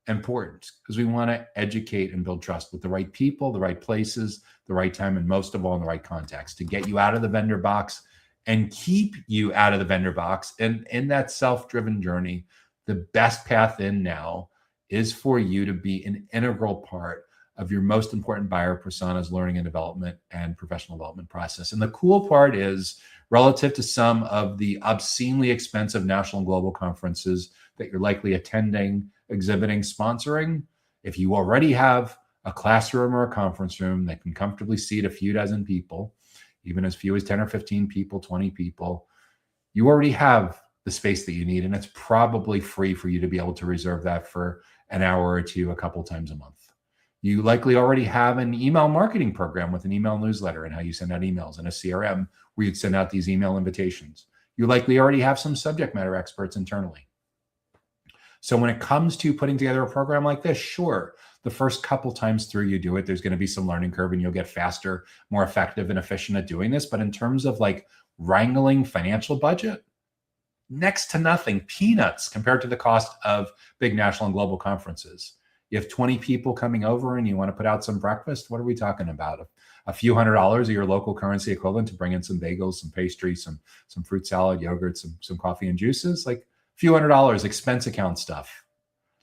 important, because we want to educate and build trust with the right people, the right places, the right time, and most of all in the right context to get you out of the vendor box and keep you out of the vendor box. And in that self-driven journey, the best path in now is for you to be an integral part of your most important buyer persona's learning and development and professional development process. And the cool part is, relative to some of the obscenely expensive national and global conferences that you're likely attending, exhibiting, sponsoring, if you already have a classroom or a conference room that can comfortably seat a few dozen people, even as few as 10 or 15 people, 20 people, you already have the space that you need. And it's probably free for you to be able to reserve that for an hour or two, a couple times a month. You likely already have an email marketing program with an email newsletter and how you send out emails, and a CRM where you'd send out these email invitations. You likely already have some subject matter experts internally. So when it comes to putting together a program like this, sure, the first couple times through you do it, there's going to be some learning curve and you'll get faster, more effective and efficient at doing this. But in terms of like wrangling financial budget, next to nothing, peanuts compared to the cost of big national and global conferences. You have 20 people coming over and you want to put out some breakfast. What are we talking about? A few $100s of your local currency equivalent to bring in some bagels, some pastries, some fruit salad, yogurt, some coffee and juices, like a few $100, expense account stuff.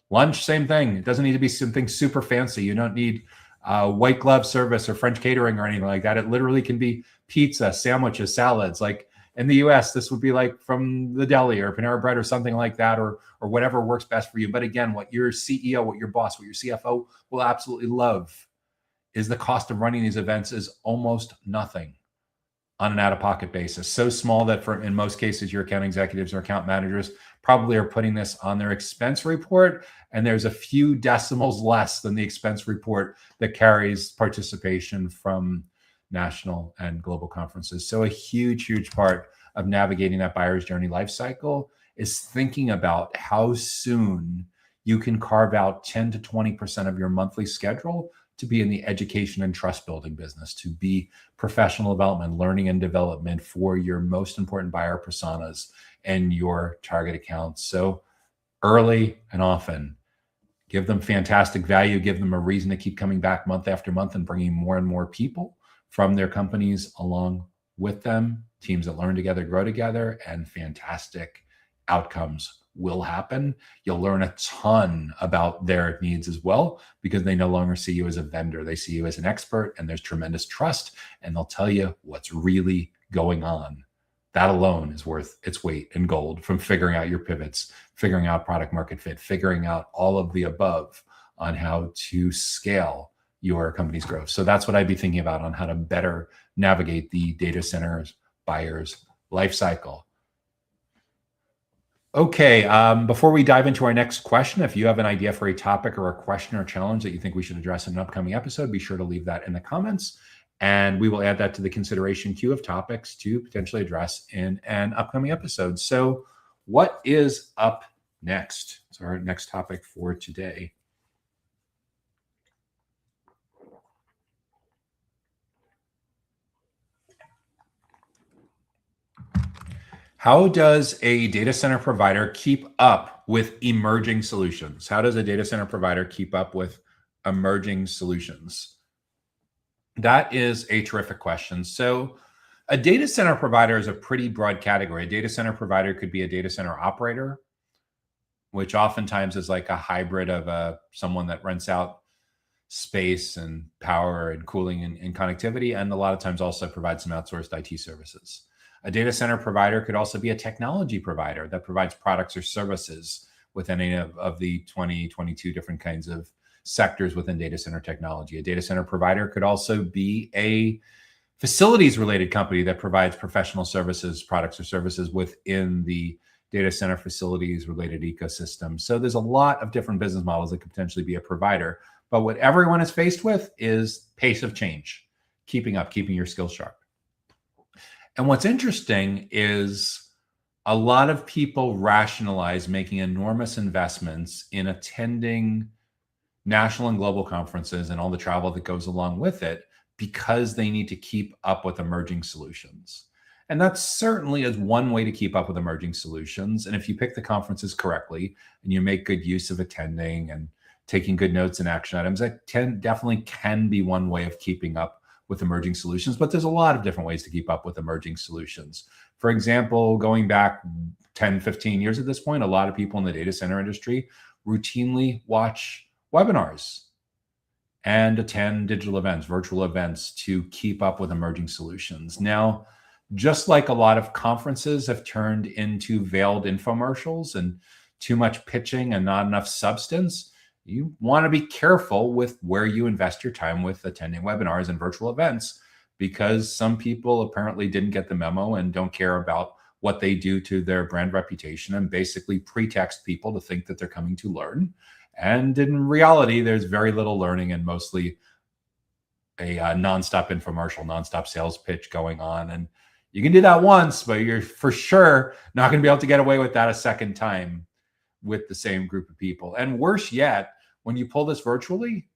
Lunch, same thing. It doesn't need to be something super fancy. You don't need white glove service or French catering or anything like that. It literally can be pizza, sandwiches, salads. Like in the US, this would be like from the deli or Panera Bread or something like that, or whatever works best for you. But again, what your CEO, what your boss, what your CFO will absolutely love is the cost of running these events is almost nothing on an out-of-pocket basis. So small that in most cases, your account executives or account managers probably are putting this on their expense report, and there's a few decimals less than the expense report that carries participation from national and global conferences. So a huge, huge part of navigating that buyer's journey life cycle is thinking about how soon you can carve out 10 to 20% of your monthly schedule to be in the education and trust building business, to be professional development, learning and development for your most important buyer personas and your target accounts. So early and often, give them fantastic value, give them a reason to keep coming back month after month and bringing more and more people from their companies along with them, teams that learn together, grow together, and fantastic outcomes will happen. You'll learn a ton about their needs as well, because they no longer see you as a vendor. They see you as an expert, and there's tremendous trust, and they'll tell you what's really going on. That alone is worth its weight in gold, from figuring out your pivots, figuring out product market fit, figuring out all of the above on how to scale your company's growth. So that's what I'd be thinking about on how to better navigate the data centers buyer's life cycle. Okay, before we dive into our next question, if you have an idea for a topic or a question or challenge that you think we should address in an upcoming episode, be sure to leave that in the comments, and we will add that to the consideration queue of topics to potentially address in an upcoming episode. So what is up next? So our next topic for today. How does a data center provider keep up with emerging solutions? How does a data center provider keep up with emerging solutions? That is a terrific question. So a data center provider is a pretty broad category. A data center provider could be a data center operator, which oftentimes is like a hybrid of someone that rents out space and power and cooling and connectivity, and a lot of times also provides some outsourced IT services. A data center provider could also be a technology provider that provides products or services within any of the 22 different kinds of sectors within data center technology. A data center provider could also be a facilities related company that provides professional services, products or services within the data center facilities related ecosystem. So there's a lot of different business models that could potentially be a provider, but what everyone is faced with is pace of change, keeping up, keeping your skills sharp. And what's interesting is a lot of people rationalize making enormous investments in attending national and global conferences and all the travel that goes along with it because they need to keep up with emerging solutions. And that certainly is one way to keep up with emerging solutions. And if you pick the conferences correctly and you make good use of attending and taking good notes and action items, that definitely can be one way of keeping up with emerging solutions. But there's a lot of different ways to keep up with emerging solutions. For example, going back 10, 15 years at this point, a lot of people in the data center industry routinely watch webinars and attend digital events, virtual events to keep up with emerging solutions. Now, just like a lot of conferences have turned into veiled infomercials and too much pitching and not enough substance, you want to be careful with where you invest your time with attending webinars and virtual events, because some people apparently didn't get the memo and don't care about what they do to their brand reputation and basically pretext people to think that they're coming to learn. And in reality, there's very little learning and mostly a nonstop infomercial, nonstop sales pitch going on. And you can do that once, but you're for sure not going to be able to get away with that a second time with the same group of people. And worse yet, when you pull this virtually,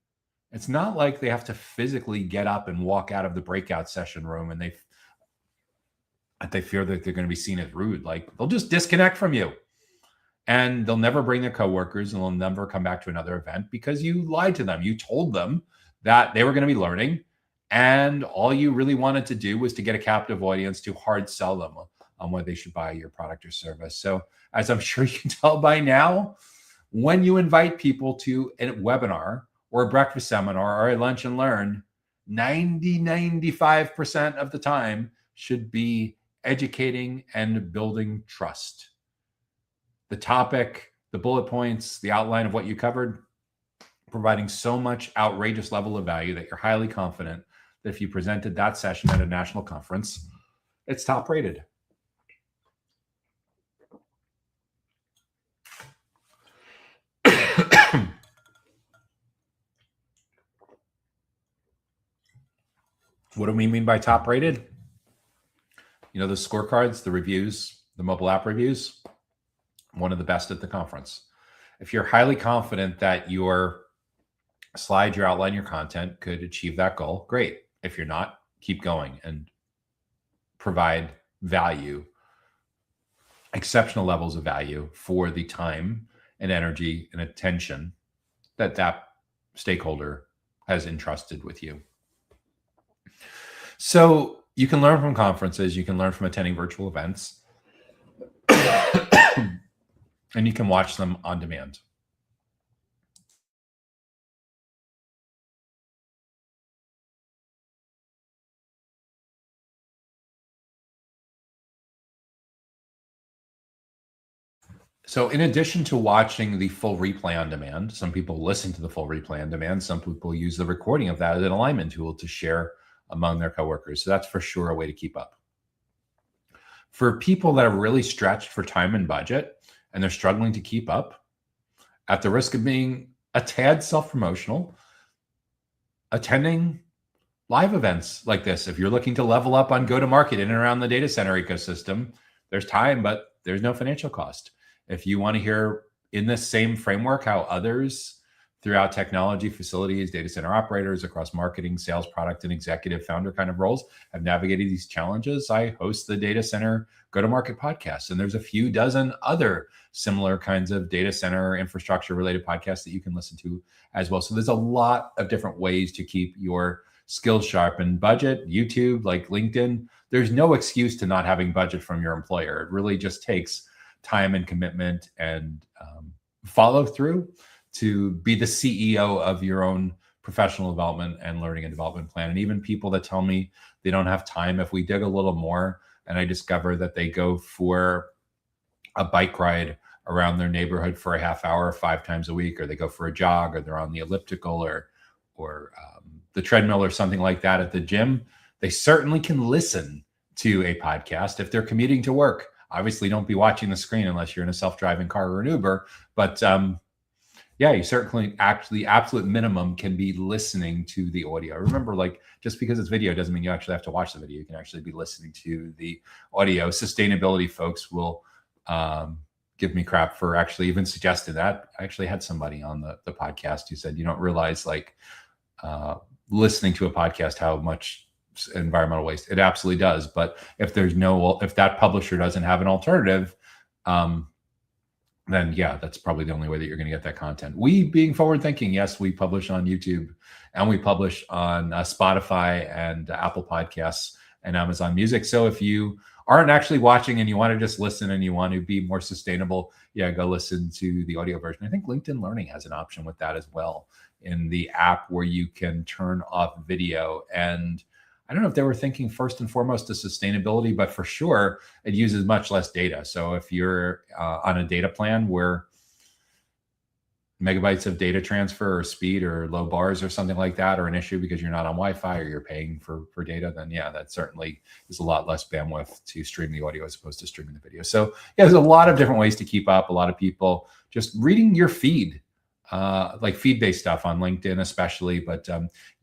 it's not like they have to physically get up and walk out of the breakout session room and they fear that they're going to be seen as rude. Like, they'll just disconnect from you and they'll never bring their coworkers and they'll never come back to another event because you lied to them. You told them that they were going to be learning, and all you really wanted to do was to get a captive audience to hard sell them on why they should buy your product or service. So, as I'm sure you can tell by now, when you invite people to a webinar or a breakfast seminar or a lunch and learn, 95% of the time should be educating and building trust. The topic, the bullet points, the outline of what you covered, providing so much outrageous level of value that you're highly confident that if you presented that session at a national conference, it's top rated. What do we mean by top rated? You know, the scorecards, the reviews, the mobile app reviews, one of the best at the conference. If you're highly confident that your slide, your outline, your content could achieve that goal, great. If you're not, keep going and provide value, exceptional levels of value for the time and energy and attention that that stakeholder has entrusted with you. So you can learn from conferences, you can learn from attending virtual events, and you can watch them on demand. So in addition to watching the full replay on demand, some people listen to the full replay on demand, some people use the recording of that as an alignment tool to share among their coworkers. So that's for sure a way to keep up. For people that are really stretched for time and budget and they're struggling to keep up, at the risk of being a tad self-promotional, attending live events like this. If you're looking to level up on go-to-market in and around the data center ecosystem, there's time, but there's no financial cost. If you want to hear in this same framework how others throughout technology, facilities, data center operators across marketing, sales, product, and executive founder kind of roles have navigated these challenges, I host the Data Center Go-to-Market podcast. And there's a few dozen other similar kinds of data center infrastructure related podcasts that you can listen to as well. So there's a lot of different ways to keep your skills sharp. And budget, YouTube, like LinkedIn, there's no excuse to not having budget from your employer. It really just takes time and commitment and follow through to be the CEO of your own professional development and learning and development plan. And even people that tell me they don't have time, if we dig a little more and I discover that they go for a bike ride around their neighborhood for a half hour 5 times a week, or they go for a jog, or they're on the elliptical or the treadmill or something like that at the gym, they certainly can listen to a podcast if they're commuting to work. Obviously, don't be watching the screen unless you're in a self-driving car or an Uber. But yeah, you certainly actually, absolute minimum can be listening to the audio. Remember, like, just because it's video doesn't mean you actually have to watch the video. You can actually be listening to the audio. Sustainability folks will give me crap for actually even suggesting that. I actually had somebody on the podcast who said, you don't realize like listening to a podcast, how much environmental waste it absolutely does. But if that publisher doesn't have an alternative, then yeah, that's probably the only way that you're going to get that content. We, being forward thinking, yes, we publish on YouTube and we publish on Spotify and Apple Podcasts and Amazon Music. So if you aren't actually watching and you want to just listen and you want to be more sustainable, yeah, go listen to the audio version. I think LinkedIn Learning has an option with that as well in the app where you can turn off video. And I don't know if they were thinking first and foremost to sustainability, but for sure it uses much less data. So if you're on a data plan where megabytes of data transfer or speed or low bars or something like that are an issue because you're not on Wi-Fi or you're paying for data, then yeah, that certainly is a lot less bandwidth to stream the audio as opposed to streaming the video. So yeah, there's a lot of different ways to keep up. A lot of people just reading your feed, like feed-based stuff on LinkedIn especially, but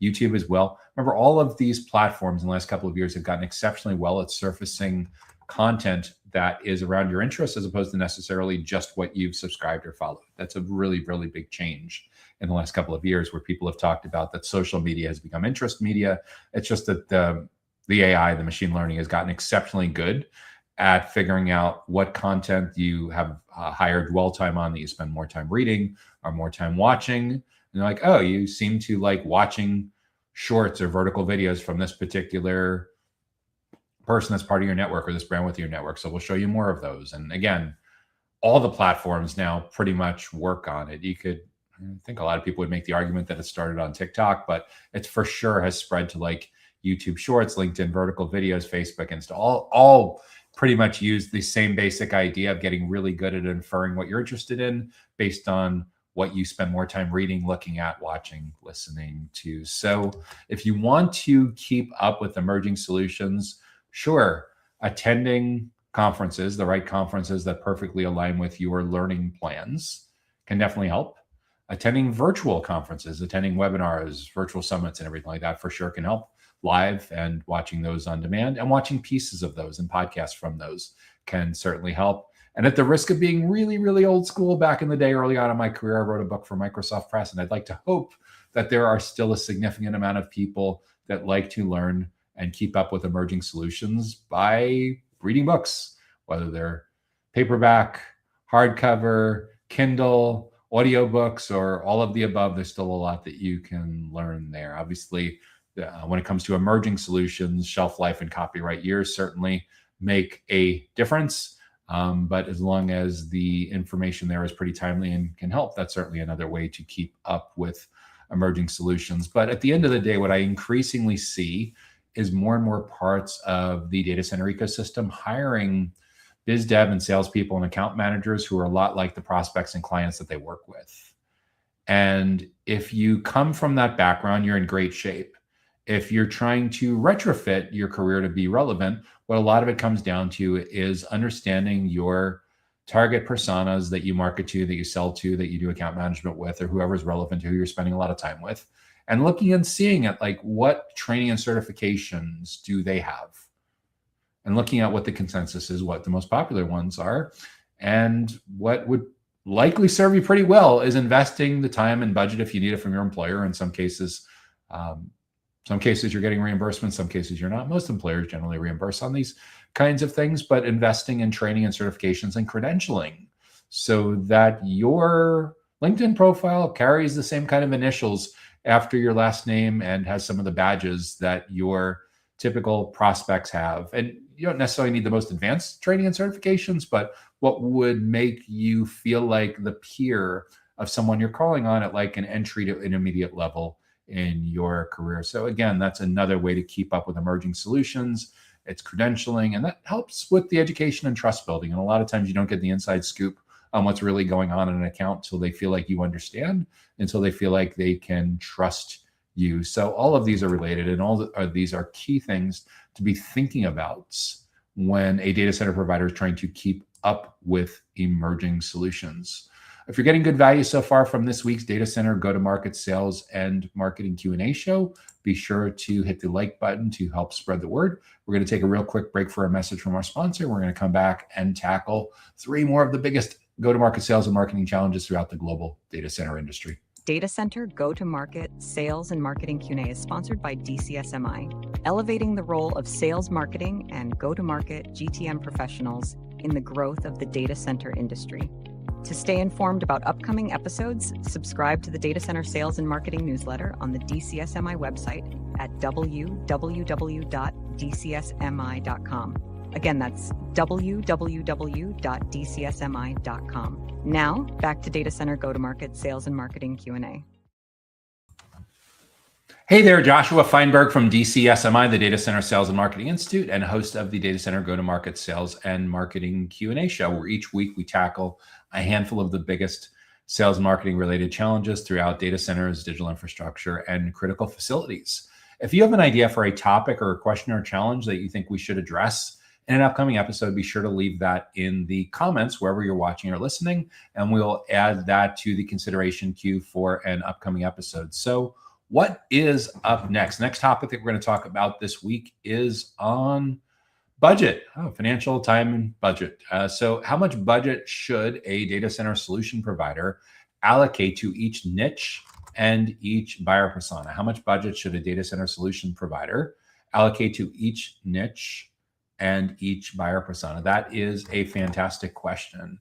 YouTube as well. Remember, all of these platforms in the last couple of years have gotten exceptionally well at surfacing content that is around your interests as opposed to necessarily just what you've subscribed or followed. That's a really, really big change in the last couple of years where people have talked about that social media has become interest media. It's just that the AI, the machine learning, has gotten exceptionally good at figuring out what content you have higher dwell time on that you spend more time reading or more time watching. And they're like, oh, you seem to like watching shorts or vertical videos from this particular person that's part of your network or this brand with your network. So we'll show you more of those. And again, all the platforms now pretty much work on it. You could, I think a lot of people would make the argument that it started on TikTok, but it for sure has spread to like YouTube Shorts, LinkedIn vertical videos, Facebook, Insta, all pretty much use the same basic idea of getting really good at inferring what you're interested in based on what you spend more time reading, looking at, watching, listening to. So if you want to keep up with emerging solutions, sure, attending conferences, the right conferences that perfectly align with your learning plans can definitely help. Attending virtual conferences, attending webinars, virtual summits, and everything like that for sure can help. Live and watching those on demand and watching pieces of those and podcasts from those can certainly help. And at the risk of being really, really old school, back in the day, early on in my career, I wrote a book for Microsoft Press, and I'd like to hope that there are still a significant amount of people that like to learn and keep up with emerging solutions by reading books, whether they're paperback, hardcover, Kindle, audiobooks, or all of the above. There's still a lot that you can learn there. Obviously, when it comes to emerging solutions, shelf life and copyright years certainly make a difference. But as long as the information there is pretty timely and can help, that's certainly another way to keep up with emerging solutions. But at the end of the day, what I increasingly see is more and more parts of the data center ecosystem hiring biz dev and salespeople and account managers who are a lot like the prospects and clients that they work with. And if you come from that background, you're in great shape. If you're trying to retrofit your career to be relevant, what a lot of it comes down to is understanding your target personas that you market to, that you sell to, that you do account management with, or whoever's relevant to who you're spending a lot of time with, and looking and seeing at like what training and certifications do they have, and looking at what the consensus is, what the most popular ones are, and what would likely serve you pretty well is investing the time and budget if you need it from your employer. In some cases you're getting reimbursement, some cases you're not. Most employers generally reimburse on these kinds of things, but investing in training and certifications and credentialing so that your LinkedIn profile carries the same kind of initials after your last name and has some of the badges that your typical prospects have. And you don't necessarily need the most advanced training and certifications, but what would make you feel like the peer of someone you're calling on at like an entry to intermediate level in your career. So again, that's another way to keep up with emerging solutions. It's credentialing, and that helps with the education and trust building. And a lot of times you don't get the inside scoop on what's really going on in an account until they feel like you understand, until they feel like they can trust you. So all of these are related, and all of these are key things to be thinking about when a data center provider is trying to keep up with emerging solutions. If you're getting good value so far from this week's Data Center Go-to-Market Sales and Marketing Q&A show, be sure to hit the like button to help spread the word. We're going to take a real quick break for a message from our sponsor. We're going to come back and tackle 3 more of the biggest go-to-market sales and marketing challenges throughout the global data center industry. Data Center Go-to-Market Sales and Marketing Q&A is sponsored by DCSMI, elevating the role of sales, marketing, and go-to-market GTM professionals in the growth of the data center industry. To stay informed about upcoming episodes, subscribe to the Data Center Sales and Marketing newsletter on the DCSMI website at www.dcsmi.com. Again, that's www.dcsmi.com. Now, back to Data Center Go-to-Market Sales and Marketing Q&A. Hey there, Joshua Feinberg from DCSMI, the Data Center Sales and Marketing Institute, and host of the Data Center Go-to-Market Sales and Marketing Q&A show, where each week we tackle a handful of the biggest sales and marketing related challenges throughout data centers, digital infrastructure, and critical facilities. If you have an idea for a topic or a question or challenge that you think we should address in an upcoming episode, be sure to leave that in the comments wherever you're watching or listening, and we'll add that to the consideration queue for an upcoming episode. So what is up next? Next topic that we're going to talk about this week is on budget, financial time and budget. So how much budget should a data center solution provider allocate to each niche and each buyer persona? How much budget should a data center solution provider allocate to each niche and each buyer persona? That is a fantastic question.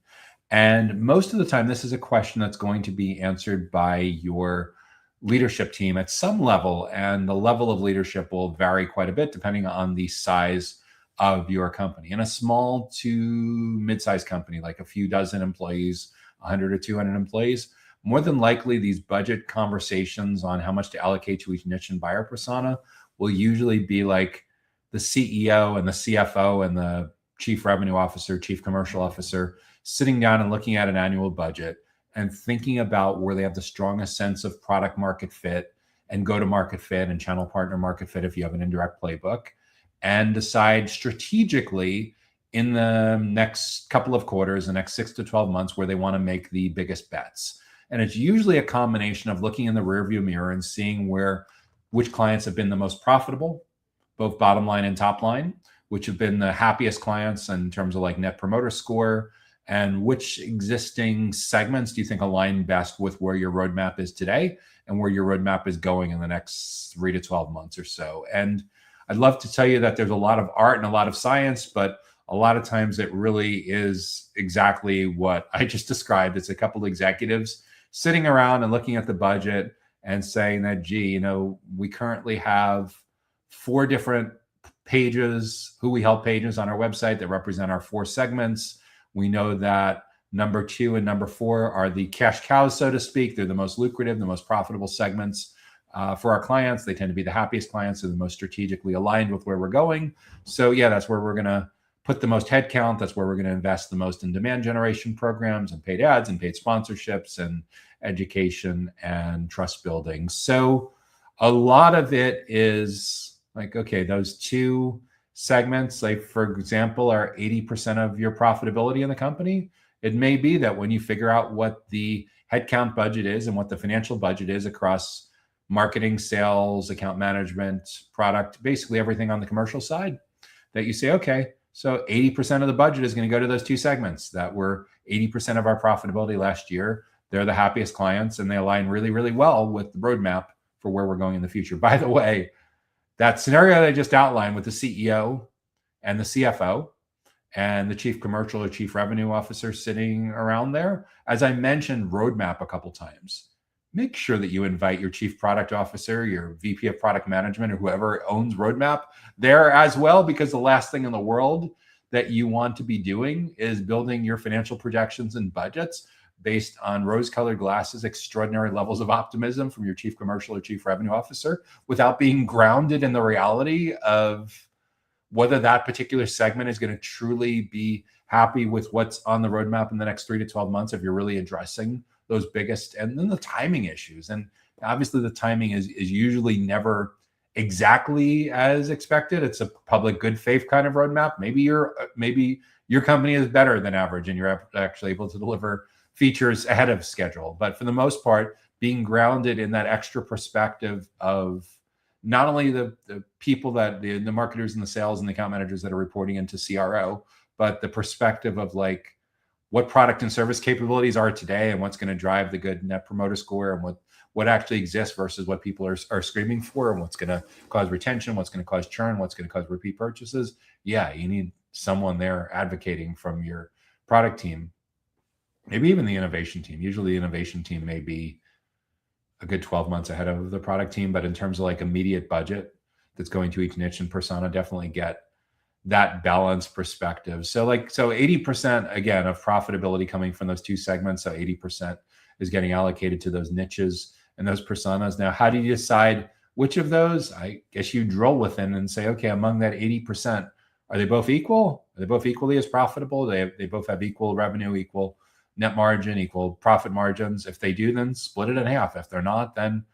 And most of the time, this is a question that's going to be answered by your leadership team at some level. And the level of leadership will vary quite a bit depending on the size of your company. In a small to mid-sized company, like a few dozen employees, 100 or 200 employees, more than likely these budget conversations on how much to allocate to each niche and buyer persona will usually be like the CEO and the CFO and the chief revenue officer, chief commercial officer, sitting down and looking at an annual budget and thinking about where they have the strongest sense of product market fit and go-to-market fit and channel partner market fit if you have an indirect playbook, and decide strategically in the next couple of quarters, the next 6 to 12 months, where they want to make the biggest bets. And it's usually a combination of looking in the rearview mirror and seeing which clients have been the most profitable, both bottom line and top line, which have been the happiest clients in terms of like net promoter score, and which existing segments do you think align best with where your roadmap is today and where your roadmap is going in the next 3 to 12 months or so. And I'd love to tell you that there's a lot of art and a lot of science, but a lot of times it really is exactly what I just described. It's a couple of executives sitting around and looking at the budget and saying that, gee, we currently have 4 different pages, who we help pages on our website that represent our 4 segments. We know that number 2 and number 4 are the cash cows, so to speak. They're the most lucrative, the most profitable segments for our clients. They tend to be the happiest clients. They're the most strategically aligned with where we're going. So yeah, that's where we're going to put the most headcount. That's where we're going to invest the most in demand generation programs and paid ads and paid sponsorships and education and trust building. So a lot of it is like, okay, those 2 segments, like for example, are 80% of your profitability in the company. It may be that when you figure out what the headcount budget is and what the financial budget is across marketing, sales, account management, product, basically everything on the commercial side, that you say, okay, so 80% of the budget is going to go to those 2 segments that were 80% of our profitability last year. They're the happiest clients and they align really, really well with the roadmap for where we're going in the future. By the way, that scenario that I just outlined with the CEO and the CFO and the chief commercial or chief revenue officer sitting around there, as I mentioned roadmap a couple times, make sure that you invite your chief product officer, your VP of product management, or whoever owns roadmap there as well, because the last thing in the world that you want to be doing is building your financial projections and budgets based on rose-colored glasses, extraordinary levels of optimism from your chief commercial or chief revenue officer without being grounded in the reality of whether that particular segment is going to truly be happy with what's on the roadmap in the next 3 to 12 months if you're really addressing those biggest, and then the timing issues. And obviously the timing is usually never exactly as expected. It's a public good faith kind of roadmap. Maybe your company is better than average and you're actually able to deliver features ahead of schedule. But for the most part, being grounded in that extra perspective of not only the people that the marketers and the sales and the account managers that are reporting into CRO, but the perspective of like what product and service capabilities are today and what's going to drive the good net promoter score and what actually exists versus what people are screaming for and what's going to cause retention, what's going to cause churn, what's going to cause repeat purchases. Yeah, you need someone there advocating from your product team, maybe even the innovation team. Usually the innovation team may be a good 12 months ahead of the product team, but in terms of like immediate budget that's going to each niche and persona, definitely get that balanced perspective. So 80% again of profitability coming from those two segments. So 80% is getting allocated to those niches and those personas. Now, how do you decide which of those? I guess you drill within and say, okay, among that 80%, are they both equal? Are they both equally as profitable? They both have equal revenue, equal net margin, equal profit margins. If they do, then split it in half. If they're not, then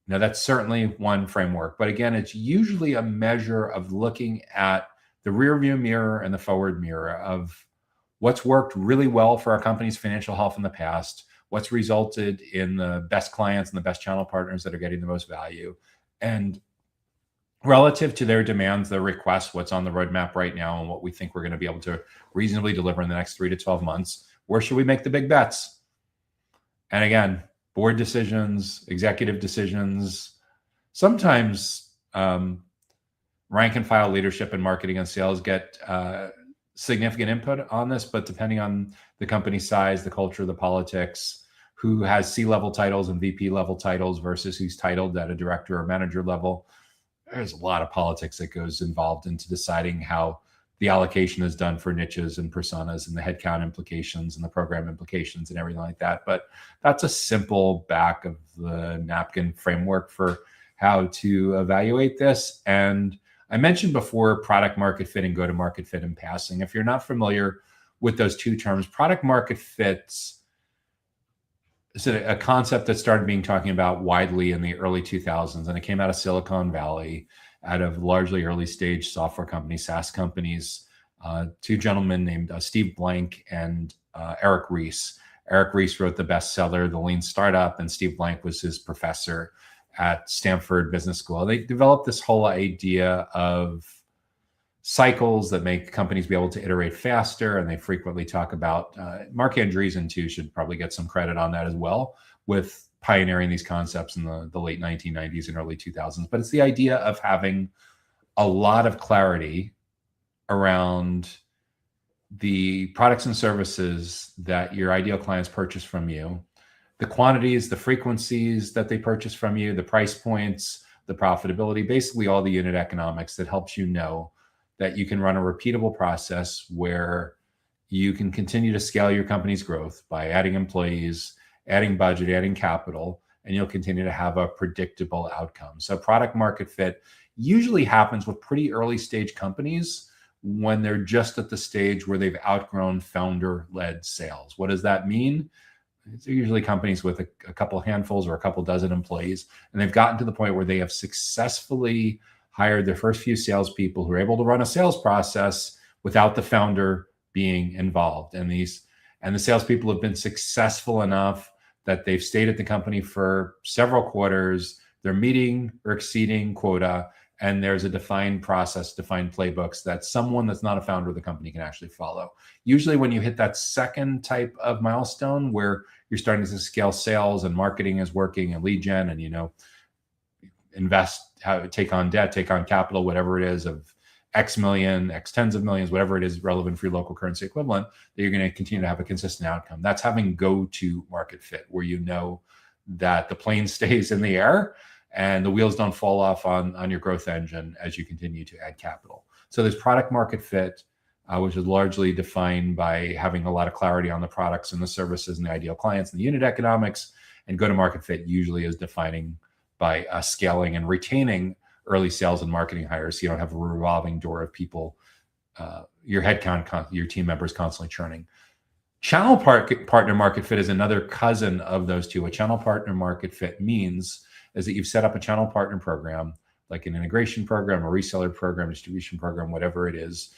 that's certainly one framework. But again, it's usually a measure of looking at the rear view mirror and the forward mirror of what's worked really well for our company's financial health in the past, what's resulted in the best clients and the best channel partners that are getting the most value, and relative to their demands, their requests, what's on the roadmap right now and what we think we're going to be able to reasonably deliver in the next 3 to 12 months. Where should we make the big bets? And again, board decisions, executive decisions, sometimes rank and file leadership and marketing and sales get significant input on this, but depending on the company size, the culture, the politics, who has C-level titles and VP level titles versus who's titled at a director or manager level, there's a lot of politics that goes involved into deciding how the allocation is done for niches and personas and the headcount implications and the program implications and everything like that. But that's a simple back of the napkin framework for how to evaluate this. And I mentioned before product market fit and go-to-market fit in passing. If you're not familiar with those two terms, product market fits is a concept that started being talking about widely in the early 2000s, and it came out of Silicon Valley, out of largely early stage software companies, SaaS companies, two gentlemen named Steve Blank and Eric Ries. Eric Ries wrote the bestseller, The Lean Startup, and Steve Blank was his professor at Stanford Business School. They developed this whole idea of cycles that make companies be able to iterate faster, and they frequently talk about, Mark Andreessen too should probably get some credit on that as well, with pioneering these concepts in the late 1990s and early 2000s. But it's the idea of having a lot of clarity around the products and services that your ideal clients purchase from you, the quantities, the frequencies that they purchase from you, the price points, the profitability, basically all the unit economics that helps you know that you can run a repeatable process where you can continue to scale your company's growth by adding employees, adding budget, adding capital, and you'll continue to have a predictable outcome. So product market fit usually happens with pretty early stage companies when they're just at the stage where they've outgrown founder-led sales. What does that mean? It's usually companies with a couple handfuls or a couple dozen employees, and they've gotten to the point where they have successfully hired their first few salespeople who are able to run a sales process without the founder being involved. And the salespeople have been successful enough that they've stayed at the company for several quarters. They're meeting or exceeding quota, and there's a defined process, defined playbooks that someone that's not a founder of the company can actually follow. Usually when you hit that second type of milestone where you're starting to scale sales and marketing is working and lead gen and, invest, take on debt, take on capital, whatever it is of X million, X tens of millions, whatever it is relevant for your local currency equivalent, that you're going to continue to have a consistent outcome. That's having go-to market fit, where you know that the plane stays in the air and the wheels don't fall off on your growth engine as you continue to add capital. So there's product market fit, which is largely defined by having a lot of clarity on the products and the services and the ideal clients and the unit economics. And go-to-market fit usually is defining by scaling and retaining early sales and marketing hires, so you don't have a revolving door of people, your headcount, your team members constantly churning. Channel partner market fit is another cousin of those two. What channel partner market fit means is that you've set up a channel partner program, like an integration program, a reseller program, distribution program, whatever it is,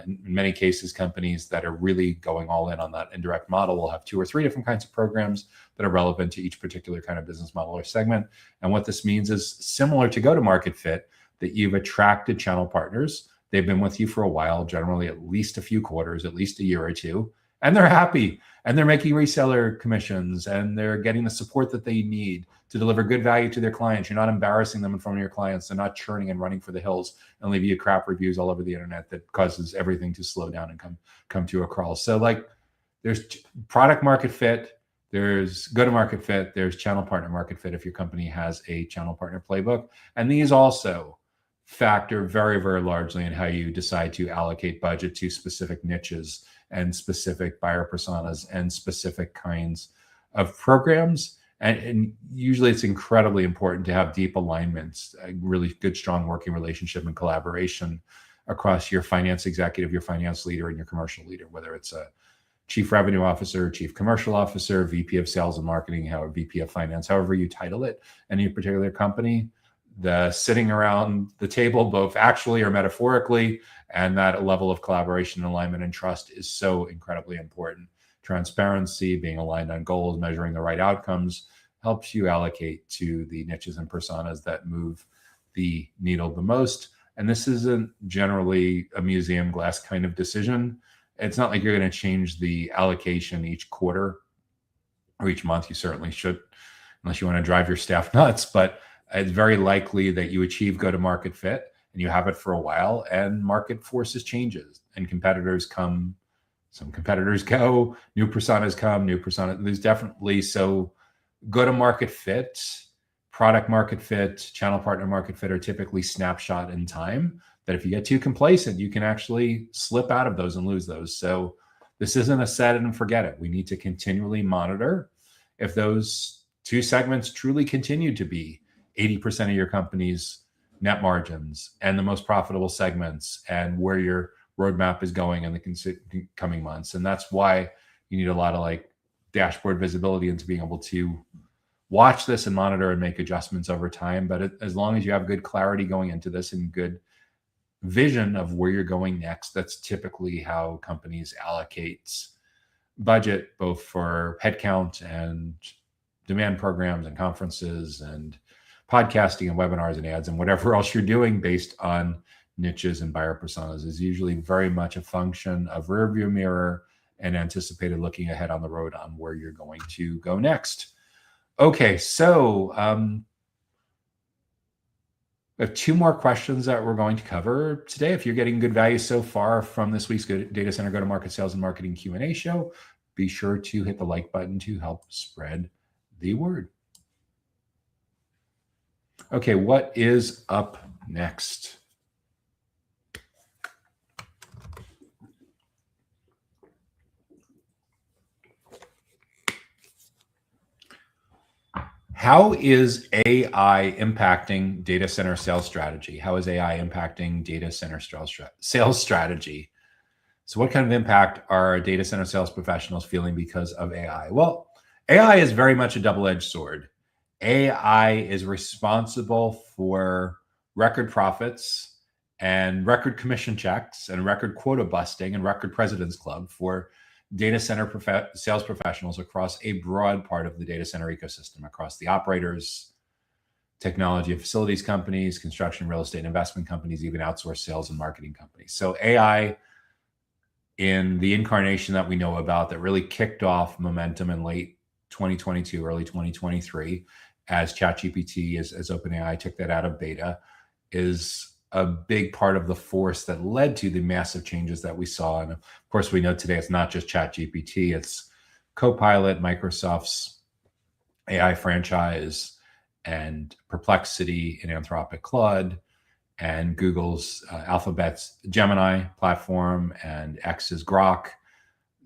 In many cases, companies that are really going all in on that indirect model will have 2 or 3 different kinds of programs that are relevant to each particular kind of business model or segment. And what this means is similar to go-to-market fit, that you've attracted channel partners. They've been with you for a while, generally at least a few quarters, at least a year or two, and they're happy and they're making reseller commissions and they're getting the support that they need to deliver good value to their clients. You're not embarrassing them in front of your clients. They're not churning and running for the hills and leave you crap reviews all over the internet that causes everything to slow down and come to a crawl. So like there's product market fit, there's go-to-market fit, there's channel partner market fit if your company has a channel partner playbook. And these also factor very, very largely in how you decide to allocate budget to specific niches and specific buyer personas and specific kinds of programs. And usually it's incredibly important to have deep alignments, a really good, strong working relationship and collaboration across your finance executive, your finance leader, and your commercial leader, whether it's a chief revenue officer, chief commercial officer, VP of sales and marketing, however, VP of finance, however you title it, any particular company. The sitting around the table, both actually or metaphorically, and that level of collaboration, alignment, and trust is so incredibly important. Transparency, being aligned on goals, measuring the right outcomes helps you allocate to the niches and personas that move the needle the most. And this isn't generally a museum glass kind of decision. It's not like you're going to change the allocation each quarter or each month. You certainly should, unless you want to drive your staff nuts. But it's very likely that you achieve go-to-market fit and you have it for a while, and market forces changes and competitors come, some competitors go, new personas come, new personas. There's definitely, so go-to-market fit, product market fit, channel partner market fit are typically snapshot in time, that if you get too complacent, you can actually slip out of those and lose those. So this isn't a set it and forget it. We need to continually monitor if those two segments truly continue to be 80% of your company's net margins and the most profitable segments, and where your roadmap is going in the coming months. And that's why you need a lot of like dashboard visibility into being able to watch this and monitor and make adjustments over time. But as long as you have good clarity going into this and good vision of where you're going next, that's typically how companies allocate budget, both for headcount and demand programs and conferences and podcasting and webinars and ads and whatever else you're doing based on niches and buyer personas, is usually very much a function of rearview mirror and anticipated looking ahead on the road on where you're going to go next. Okay, so we have 2 more questions that we're going to cover today. If you're getting good value so far from this week's Data Center Go-to-Market Sales and Marketing Q&A show, be sure to hit the like button to help spread the word. Okay, what is up next? How is AI impacting data center sales strategy? How is AI impacting data center sales strategy? So what kind of impact are data center sales professionals feeling because of AI? Well, AI is very much a double-edged sword. AI is responsible for record profits and record commission checks and record quota busting and record President's Club for data center sales professionals across a broad part of the data center ecosystem, across the operators, technology and facilities companies, construction, real estate, and investment companies, even outsourced sales and marketing companies. So AI, in the incarnation that we know about, that really kicked off momentum in late 2022, early 2023, as ChatGPT, as OpenAI took that out of beta, is a big part of the force that led to the massive changes that we saw. And of course, we know today it's not just ChatGPT, it's Copilot, Microsoft's AI franchise, and Perplexity and Anthropic Claude, and Google's Alphabet's Gemini platform, and X's Grok.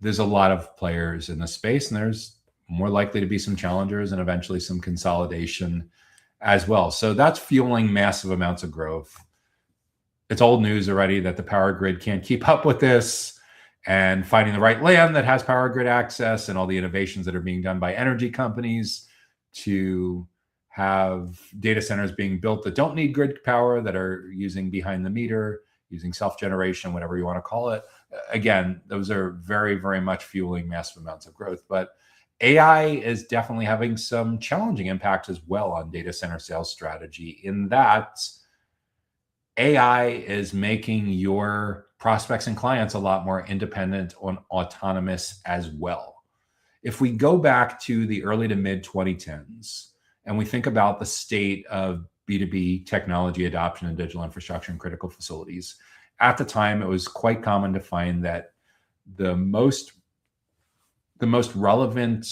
There's a lot of players in this space, and there's more likely to be some challengers and eventually some consolidation as well. So that's fueling massive amounts of growth. It's old news already that the power grid can't keep up with this, and finding the right land that has power grid access and all the innovations that are being done by energy companies to have data centers being built that don't need grid power, that are using behind the meter using self-generation, whatever you want to call it. Again, those are very, very much fueling massive amounts of growth. But AI is definitely having some challenging impacts as well on data center sales strategy, in that AI is making your prospects and clients a lot more independent and autonomous as well. If we go back to the early to mid 2010s and we think about the state of B2B technology adoption in digital infrastructure and critical facilities, at the time, it was quite common to find that the most relevant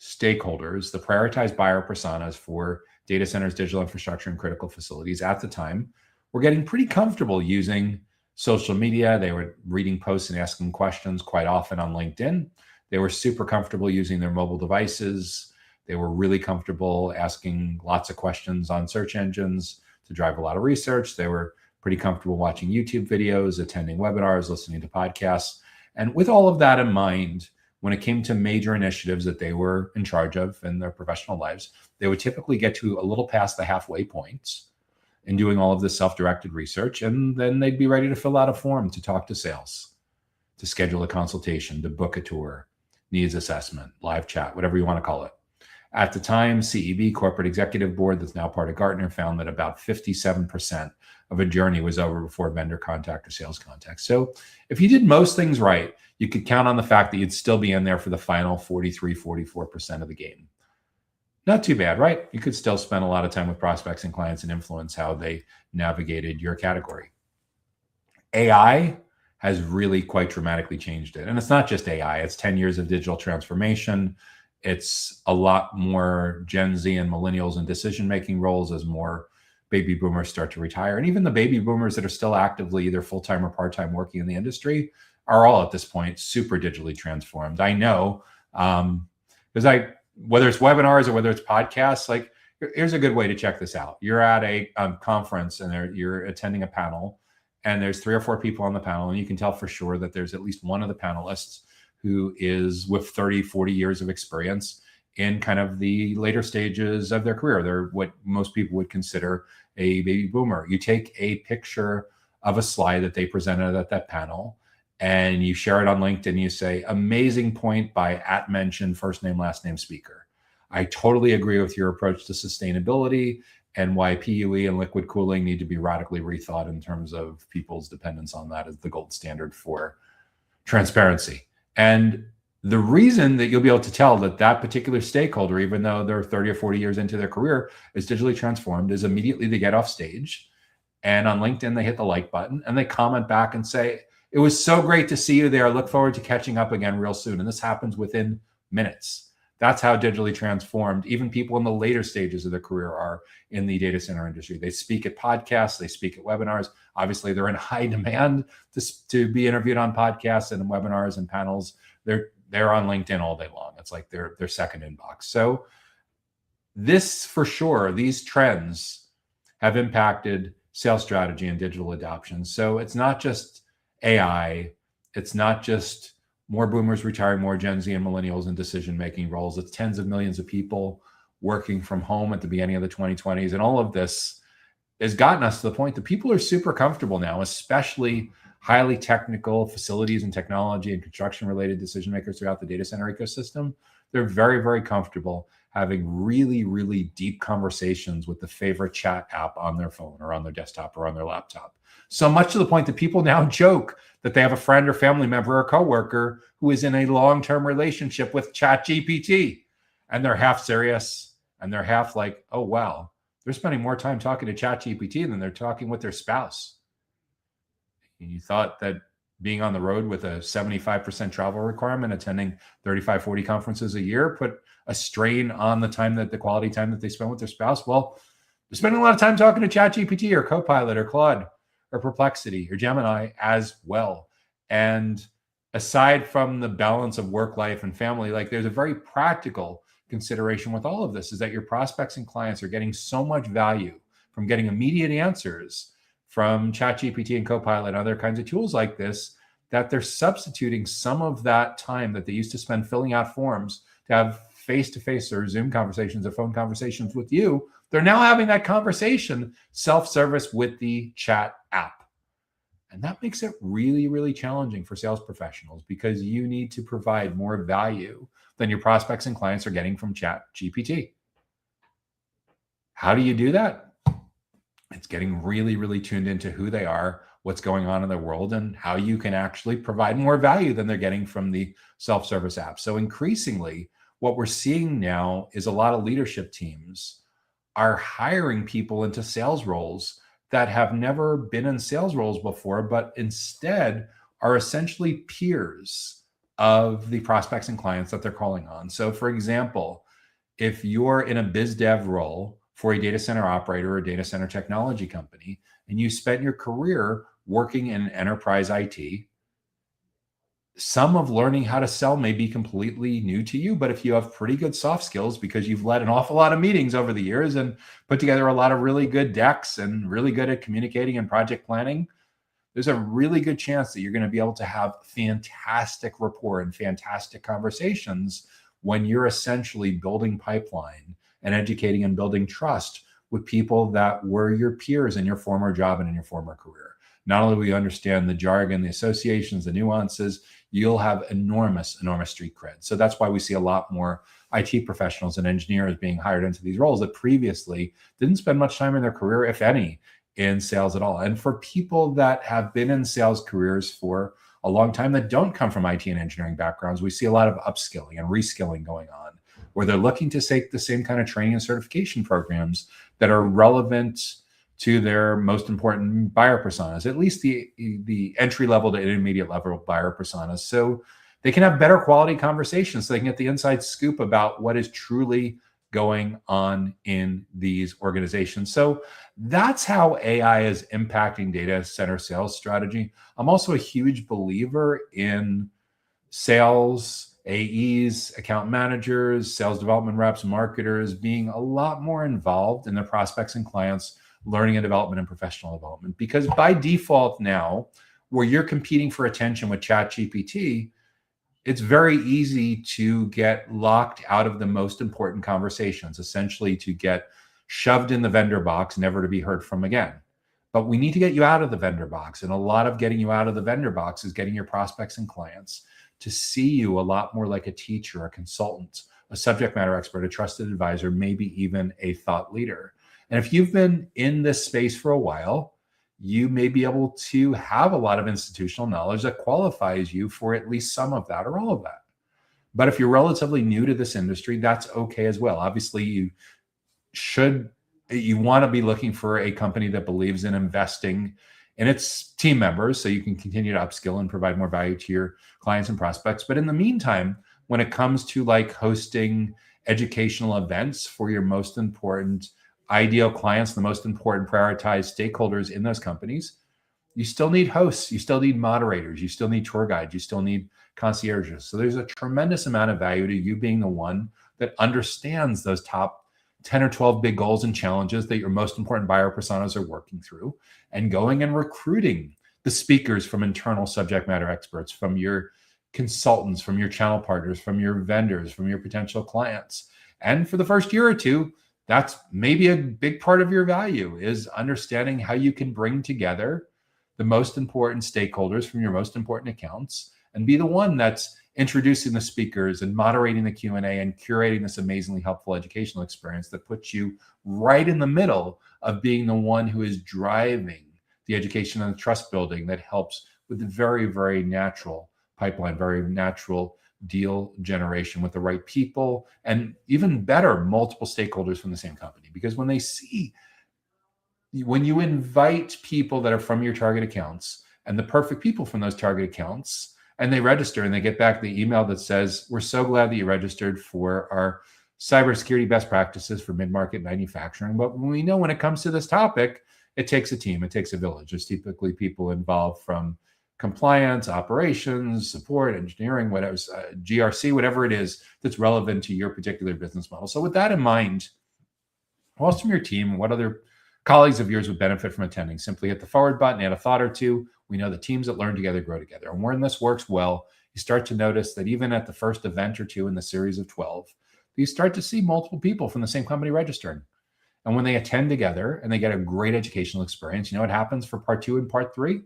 stakeholders, the prioritized buyer personas for data centers, digital infrastructure, and critical facilities at the time were getting pretty comfortable using social media. They were reading posts and asking questions quite often on LinkedIn. They were super comfortable using their mobile devices. They were really comfortable asking lots of questions on search engines to drive a lot of research. They were pretty comfortable watching YouTube videos, attending webinars, listening to podcasts. And with all of that in mind, when it came to major initiatives that they were in charge of in their professional lives, they would typically get to a little past the halfway point in doing all of this self-directed research. And then they'd be ready to fill out a form to talk to sales, to schedule a consultation, to book a tour, needs assessment, live chat, whatever you want to call it. At the time, CEB, Corporate Executive Board, that's now part of Gartner, found that about 57% of a journey was over before vendor contact or sales contact. So if you did most things right, you could count on the fact that you'd still be in there for the final 43, 44% of the game. Not too bad, right? You could still spend a lot of time with prospects and clients and influence how they navigated your category. AI has really quite dramatically changed it. And it's not just AI, it's 10 years of digital transformation. It's a lot more Gen Z and millennials in decision-making roles as more baby boomers start to retire. And even the baby boomers that are still actively either full-time or part-time working in the industry are all at this point super digitally transformed. I know, because whether it's webinars or whether it's podcasts, like here's a good way to check this out. You're at a conference and you're attending a panel, and there's 3 or 4 people on the panel, and you can tell for sure that there's at least one of the panelists who is with 30, 40 years of experience in kind of the later stages of their career. They're what most people would consider a baby boomer. You take a picture of a slide that they presented at that panel and you share it on LinkedIn. You say, amazing point by @mention first name, last name speaker. I totally agree with your approach to sustainability and why PUE and liquid cooling need to be radically rethought in terms of people's dependence on that as the gold standard for transparency. And the reason that you'll be able to tell that that particular stakeholder, even though they're 30 or 40 years into their career, is digitally transformed is immediately they get off stage and on LinkedIn, they hit the like button and they comment back and say, it was so great to see you there. Look forward to catching up again real soon. And this happens within minutes. That's how digitally transformed even people in the later stages of their career are in the data center industry. They speak at podcasts, they speak at webinars. Obviously, they're in high demand to be interviewed on podcasts and webinars and panels. They're on LinkedIn all day long. It's like their second inbox. So this, for sure, these trends have impacted sales strategy and digital adoption. So it's not just AI, it's not just more boomers retiring, more Gen Z and millennials in decision-making roles. It's tens of millions of people working from home at the beginning of the 2020s. And all of this has gotten us to the point that people are super comfortable now, especially highly technical facilities and technology and construction-related decision makers throughout the data center ecosystem. They're very, very comfortable having really, really deep conversations with the favorite chat app on their phone or on their desktop or on their laptop. So much to the point that people now joke that they have a friend or family member or coworker who is in a long-term relationship with ChatGPT. And they're half serious and they're half like, oh, wow, they're spending more time talking to ChatGPT than they're talking with their spouse. And you thought that being on the road with a 75% travel requirement, attending 35, 40 conferences a year, put a strain on the quality time that they spend with their spouse. Well, they're spending a lot of time talking to ChatGPT or Copilot or Claude or Perplexity or Gemini as well. And aside from the balance of work life and family, like there's a very practical consideration with all of this is that your prospects and clients are getting so much value from getting immediate answers from ChatGPT and Copilot and other kinds of tools like this, that they're substituting some of that time that they used to spend filling out forms to have face-to-face or Zoom conversations or phone conversations with you. They're now having that conversation self-service with the chat app. And that makes it really, really challenging for sales professionals because you need to provide more value than your prospects and clients are getting from ChatGPT. How do you do that? It's getting really, really tuned into who they are, what's going on in their world, and how you can actually provide more value than they're getting from the self-service app. So increasingly, what we're seeing now is a lot of leadership teams are hiring people into sales roles that have never been in sales roles before, but instead are essentially peers of the prospects and clients that they're calling on. So for example, if you're in a biz dev role for a data center operator or data center technology company, and you spent your career working in enterprise IT, some of learning how to sell may be completely new to you, but if you have pretty good soft skills because you've led an awful lot of meetings over the years and put together a lot of really good decks and really good at communicating and project planning, there's a really good chance that you're going to be able to have fantastic rapport and fantastic conversations when you're essentially building pipeline and educating and building trust with people that were your peers in your former job and in your former career. Not only will you understand the jargon, the associations, the nuances, you'll have enormous street cred. So that's why we see a lot more IT professionals and engineers being hired into these roles that previously didn't spend much time in their career, if any, in sales at all. And for people that have been in sales careers for a long time that don't come from IT and engineering backgrounds, we see a lot of upskilling and reskilling going on, where they're looking to take the same kind of training and certification programs that are relevant to their most important buyer personas, at least the entry level to intermediate level buyer personas, so they can have better quality conversations, so they can get the inside scoop about what is truly going on in these organizations. So that's how AI is impacting data center sales strategy. I'm also a huge believer in sales, AEs, account managers, sales development reps, marketers being a lot more involved in their prospects and clients' learning and development and professional development. Because by default now, where you're competing for attention with ChatGPT, it's very easy to get locked out of the most important conversations, essentially to get shoved in the vendor box, never to be heard from again. But we need to get you out of the vendor box. And a lot of getting you out of the vendor box is getting your prospects and clients to see you a lot more like a teacher, a consultant, a subject matter expert, a trusted advisor, maybe even a thought leader. And if you've been in this space for a while, you may be able to have a lot of institutional knowledge that qualifies you for at least some of that or all of that. But if you're relatively new to this industry, that's okay as well. Obviously, you want to be looking for a company that believes in investing in its team members so you can continue to upskill and provide more value to your clients and prospects. But in the meantime, when it comes to like hosting educational events for your most important ideal clients, the most important prioritized stakeholders in those companies, you still need hosts, you still need moderators, you still need tour guides, you still need concierges. So there's a tremendous amount of value to you being the one that understands those top 10 or 12 big goals and challenges that your most important buyer personas are working through, and going and recruiting the speakers from internal subject matter experts, from your consultants, from your channel partners, from your vendors, from your potential clients. And for the first year or two, that's maybe a big part of your value, is understanding how you can bring together the most important stakeholders from your most important accounts and be the one that's introducing the speakers and moderating the Q&A and curating this amazingly helpful educational experience that puts you right in the middle of being the one who is driving the education and the trust building that helps with the very, very natural pipeline, very natural deal generation with the right people, and even better, multiple stakeholders from the same company. Because when they see, when you invite people that are from your target accounts and the perfect people from those target accounts, and they register and they get back the email that says, we're so glad that you registered for our cybersecurity best practices for mid-market manufacturing. But we know when it comes to this topic, it takes a team, it takes a village. There's typically people involved from compliance, operations, support, engineering, whatever, GRC, whatever it is that's relevant to your particular business model. So with that in mind, who else from your team and what other colleagues of yours would benefit from attending? Simply hit the forward button, add a thought or two. We know the teams that learn together grow together. And when this works well, you start to notice that even at the first event or two in the series of 12, you start to see multiple people from the same company registering. And when they attend together and they get a great educational experience, you know what happens for part 2 and part 3?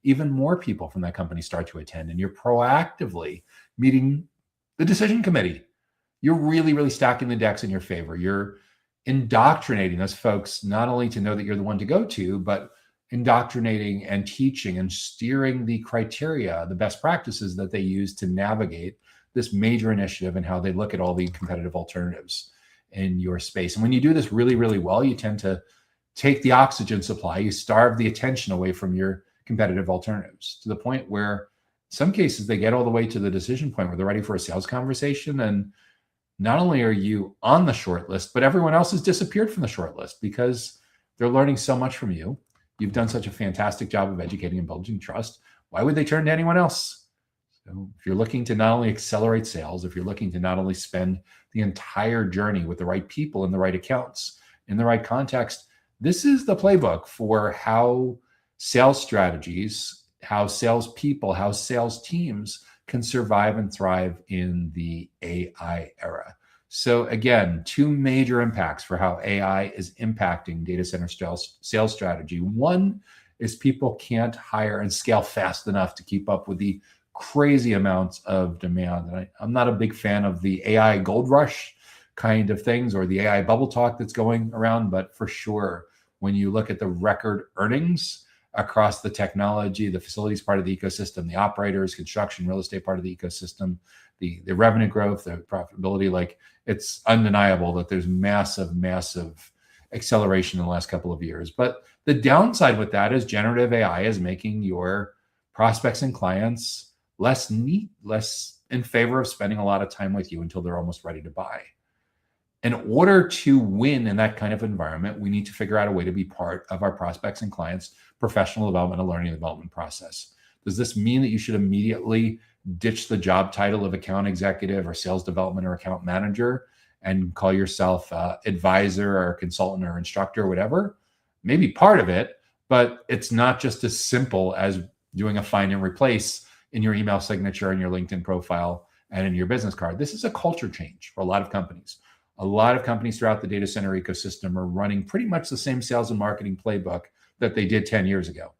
even more people from that company start to attend, and you're proactively meeting the decision committee. You're really, really stacking the decks in your favor. You're indoctrinating those folks not only to know that you're the one to go to, but indoctrinating and teaching and steering the criteria, the best practices that they use to navigate this major initiative and how they look at all the competitive alternatives in your space. And when you do this really, really well, you tend to take the oxygen supply, you starve the attention away from your competitive alternatives to the point where in some cases they get all the way to the decision point where they're ready for a sales conversation. And not only are you on the short list, but everyone else has disappeared from the short list because they're learning so much from you. You've done such a fantastic job of educating and building trust. Why would they turn to anyone else? So if you're looking to not only accelerate sales, if you're looking to not only spend the entire journey with the right people in the right accounts, in the right context, this is the playbook for how sales strategies, how sales people, how sales teams can survive and thrive in the AI era. So again, two major impacts for how AI is impacting data center sales strategy. One is people can't hire and scale fast enough to keep up with the crazy amounts of demand. And I'm not a big fan of the AI gold rush kind of things or the AI bubble talk that's going around, but for sure, when you look at the record earnings across the technology, the facilities part of the ecosystem, the operators, construction, real estate part of the ecosystem, the revenue growth, the profitability, like it's undeniable that there's massive acceleration in the last couple of years. But the downside with that is generative AI is making your prospects and clients less in favor of spending a lot of time with you until they're almost ready to buy. In order to win in that kind of environment, we need to figure out a way to be part of our prospects and clients' professional development and learning and development process. Does this mean that you should immediately ditch the job title of account executive or sales development or account manager and call yourself advisor or consultant or instructor or whatever? Maybe part of it, but it's not just as simple as doing a find and replace in your email signature and your LinkedIn profile and in your business card. This is a culture change for a lot of companies. A lot of companies throughout the data center ecosystem are running pretty much the same sales and marketing playbook that they did 10 years ago,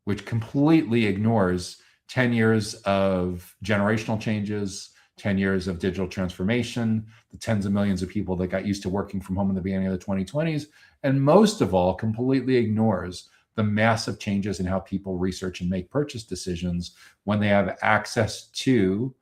which completely ignores 10 years of generational changes, 10 years of digital transformation, the tens of millions of people that got used to working from home in the beginning of the 2020s, and most of all, completely ignores the massive changes in how people research and make purchase decisions when they have access to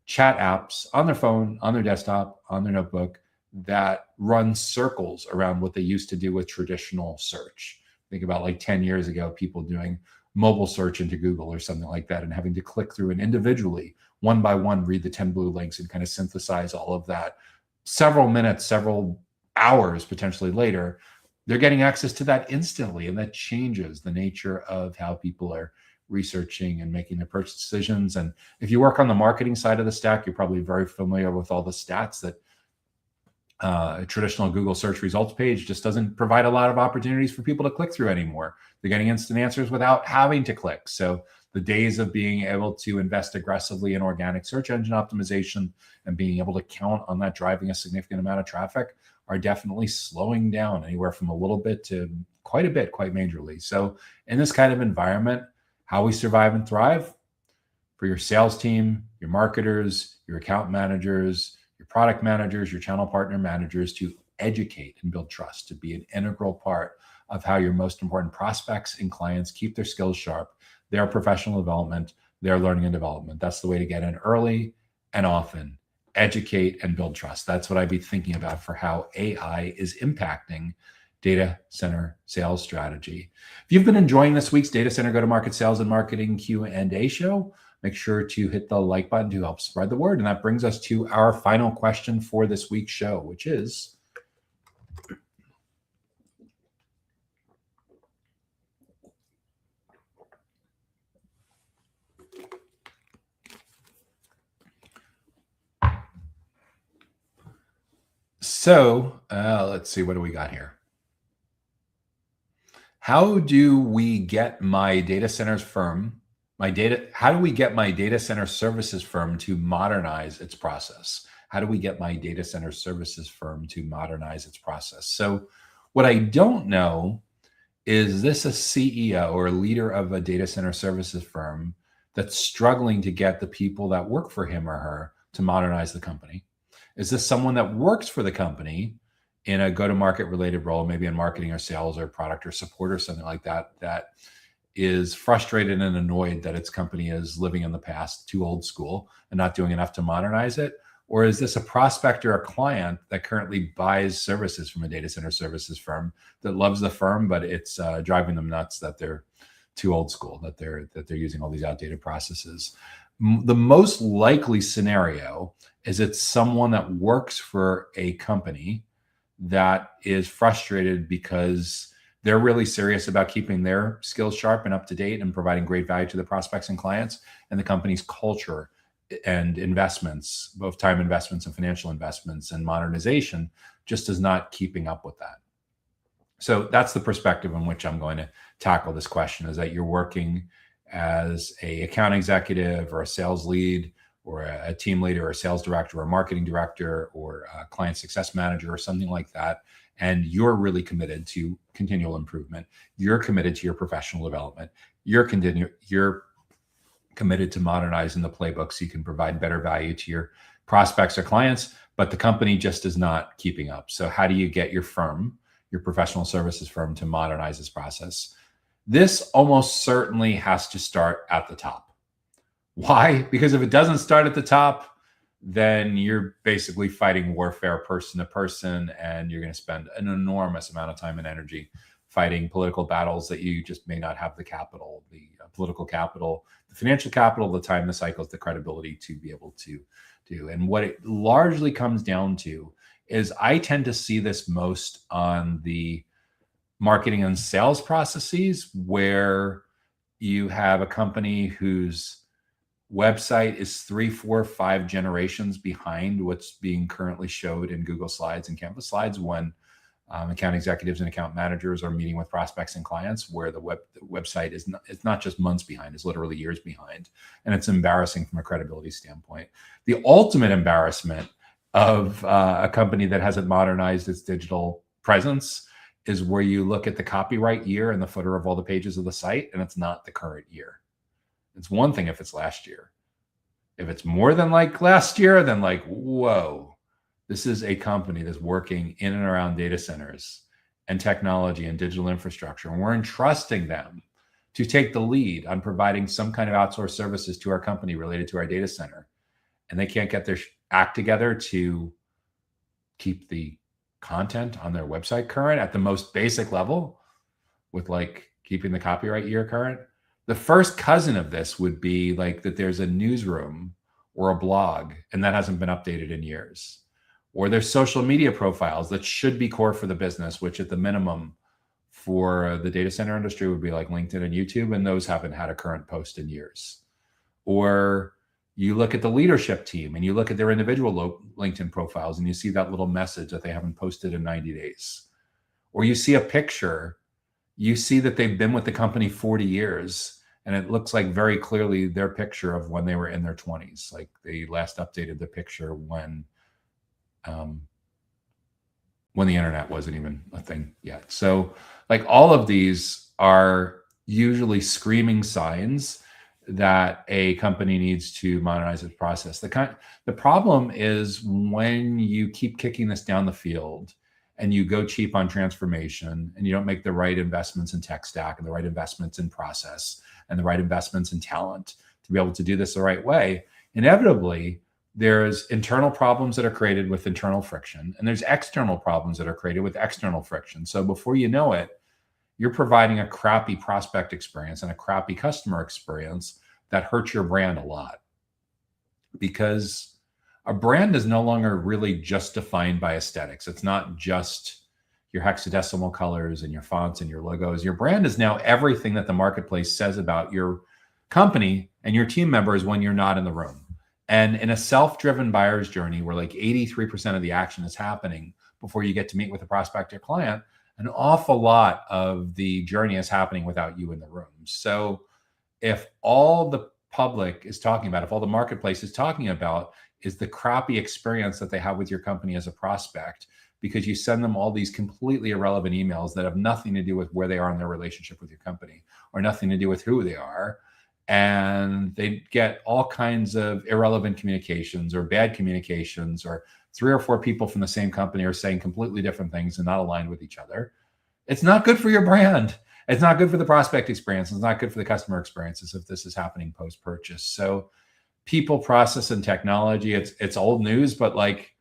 chat apps on their phone, on their desktop, on their notebook that run circles around what they used to do with traditional search. Think about like 10 years ago, people doing mobile search into Google or something like that and having to click through and individually, one by one, read the 10 blue links and kind of synthesize all of that. Several minutes, several hours potentially later, they're getting access to that instantly. And that changes the nature of how people are researching and making the purchase decisions. And if you work on the marketing side of the stack, you're probably very familiar with all the stats that a traditional Google search results page just doesn't provide a lot of opportunities for people to click through anymore. They're getting instant answers without having to click. So the days of being able to invest aggressively in organic search engine optimization and being able to count on that driving a significant amount of traffic are definitely slowing down, anywhere from a little bit to quite a bit, quite majorly. So in this kind of environment, how we survive and thrive for your sales team, your marketers, your account managers, your product managers, your channel partner managers, to educate and build trust, to be an integral part of how your most important prospects and clients keep their skills sharp, their professional development, their learning and development. That's the way to get in early and often. Educate and build trust. That's what I'd be thinking about for how AI is impacting data center sales strategy. If you've been enjoying this week's Data Center Go-to-Market Sales and Marketing Q&A show, make sure to hit the like button to help spread the word. And that brings us to our final question for this week's show, which is, let's see, what do we got here? How do we get my data centers firm, how do we get my data center services firm to modernize its process? How do we get my data center services firm to modernize its process? So what I don't know is this a CEO or a leader of a data center services firm that's struggling to get the people that work for him or her to modernize the company? Is this someone that works for the company in a go-to-market related role, maybe in marketing or sales or product or support or something like that, that is frustrated and annoyed that its company is living in the past, too old school, and not doing enough to modernize it? Or is this a prospect or a client that currently buys services from a data center services firm that loves the firm, but it's driving them nuts that they're too old school, that they're using all these outdated processes? The most likely scenario is it's someone that works for a company that is frustrated because they're really serious about keeping their skills sharp and up to date and providing great value to the prospects and clients, and the company's culture and investments, both time investments and financial investments and modernization, just is not keeping up with that. So that's the perspective in which I'm going to tackle this question, is that you're working as a account executive or a sales lead or a team leader or a sales director or a marketing director or a client success manager or something like that. And you're really committed to continual improvement. You're committed to your professional development. You're committed to modernizing the playbook so you can provide better value to your prospects or clients, but the company just is not keeping up. So how do you get your firm, your professional services firm, to modernize this process? This almost certainly has to start at the top. Why? Because if it doesn't start at the top, then you're basically fighting warfare person to person, and you're going to spend an enormous amount of time and energy fighting political battles that you just may not have the capital, the political capital, the financial capital, the time, the cycles, the credibility to be able to do. And what it largely comes down to is I tend to see this most on the marketing and sales processes, where you have a company whose website is 3, 4, 5 generations behind what's being currently showed in Google Slides and Canvas Slides when account executives and account managers are meeting with prospects and clients, where the website is it's not just months behind, it's literally years behind. And it's embarrassing from a credibility standpoint. The ultimate embarrassment of a company that hasn't modernized its digital presence is where you look at the copyright year in the footer of all the pages of the site, and it's not the current year. It's one thing if it's last year. If it's more than like last year, then like, whoa, this is a company that's working in and around data centers and technology and digital infrastructure. And we're entrusting them to take the lead on providing some kind of outsourced services to our company related to our data center. And they can't get their act together to keep the content on their website current at the most basic level, with like keeping the copyright year current. The first cousin of this would be like that there's a newsroom or a blog and that hasn't been updated in years. Or there's social media profiles that should be core for the business, which at the minimum for the data center industry would be like LinkedIn and YouTube, and those haven't had a current post in years. Or you look at the leadership team and you look at their individual LinkedIn profiles and you see that little message that they haven't posted in 90 days. Or you see a picture, you see that they've been with the company 40 years, and it looks like very clearly their picture of when they were in their 20s. Like they last updated the picture when the internet wasn't even a thing yet. So like all of these are usually screaming signs that a company needs to modernize its process. The problem is when you keep kicking this down the field and you go cheap on transformation and you don't make the right investments in tech stack and the right investments in process and the right investments in talent to be able to do this the right way, inevitably there's internal problems that are created with internal friction, and there's external problems that are created with external friction. So before you know it, you're providing a crappy prospect experience and a crappy customer experience that hurts your brand a lot. Because a brand is no longer really just defined by aesthetics. It's not just your hexadecimal colors and your fonts and your logos. Your brand is now everything that the marketplace says about your company and your team members when you're not in the room. And in a self-driven buyer's journey where like 83% of the action is happening before you get to meet with a prospect or client, an awful lot of the journey is happening without you in the room. So if all the public is talking about, if all the marketplace is talking about is the crappy experience that they have with your company as a prospect, because you send them all these completely irrelevant emails that have nothing to do with where they are in their relationship with your company or nothing to do with who they are. And they get all kinds of irrelevant communications or bad communications, or 3 or 4 people from the same company are saying completely different things and not aligned with each other. It's not good for your brand. It's not good for the prospect experience. It's not good for the customer experiences if this is happening post-purchase. So people, process, and technology, it's old news, but like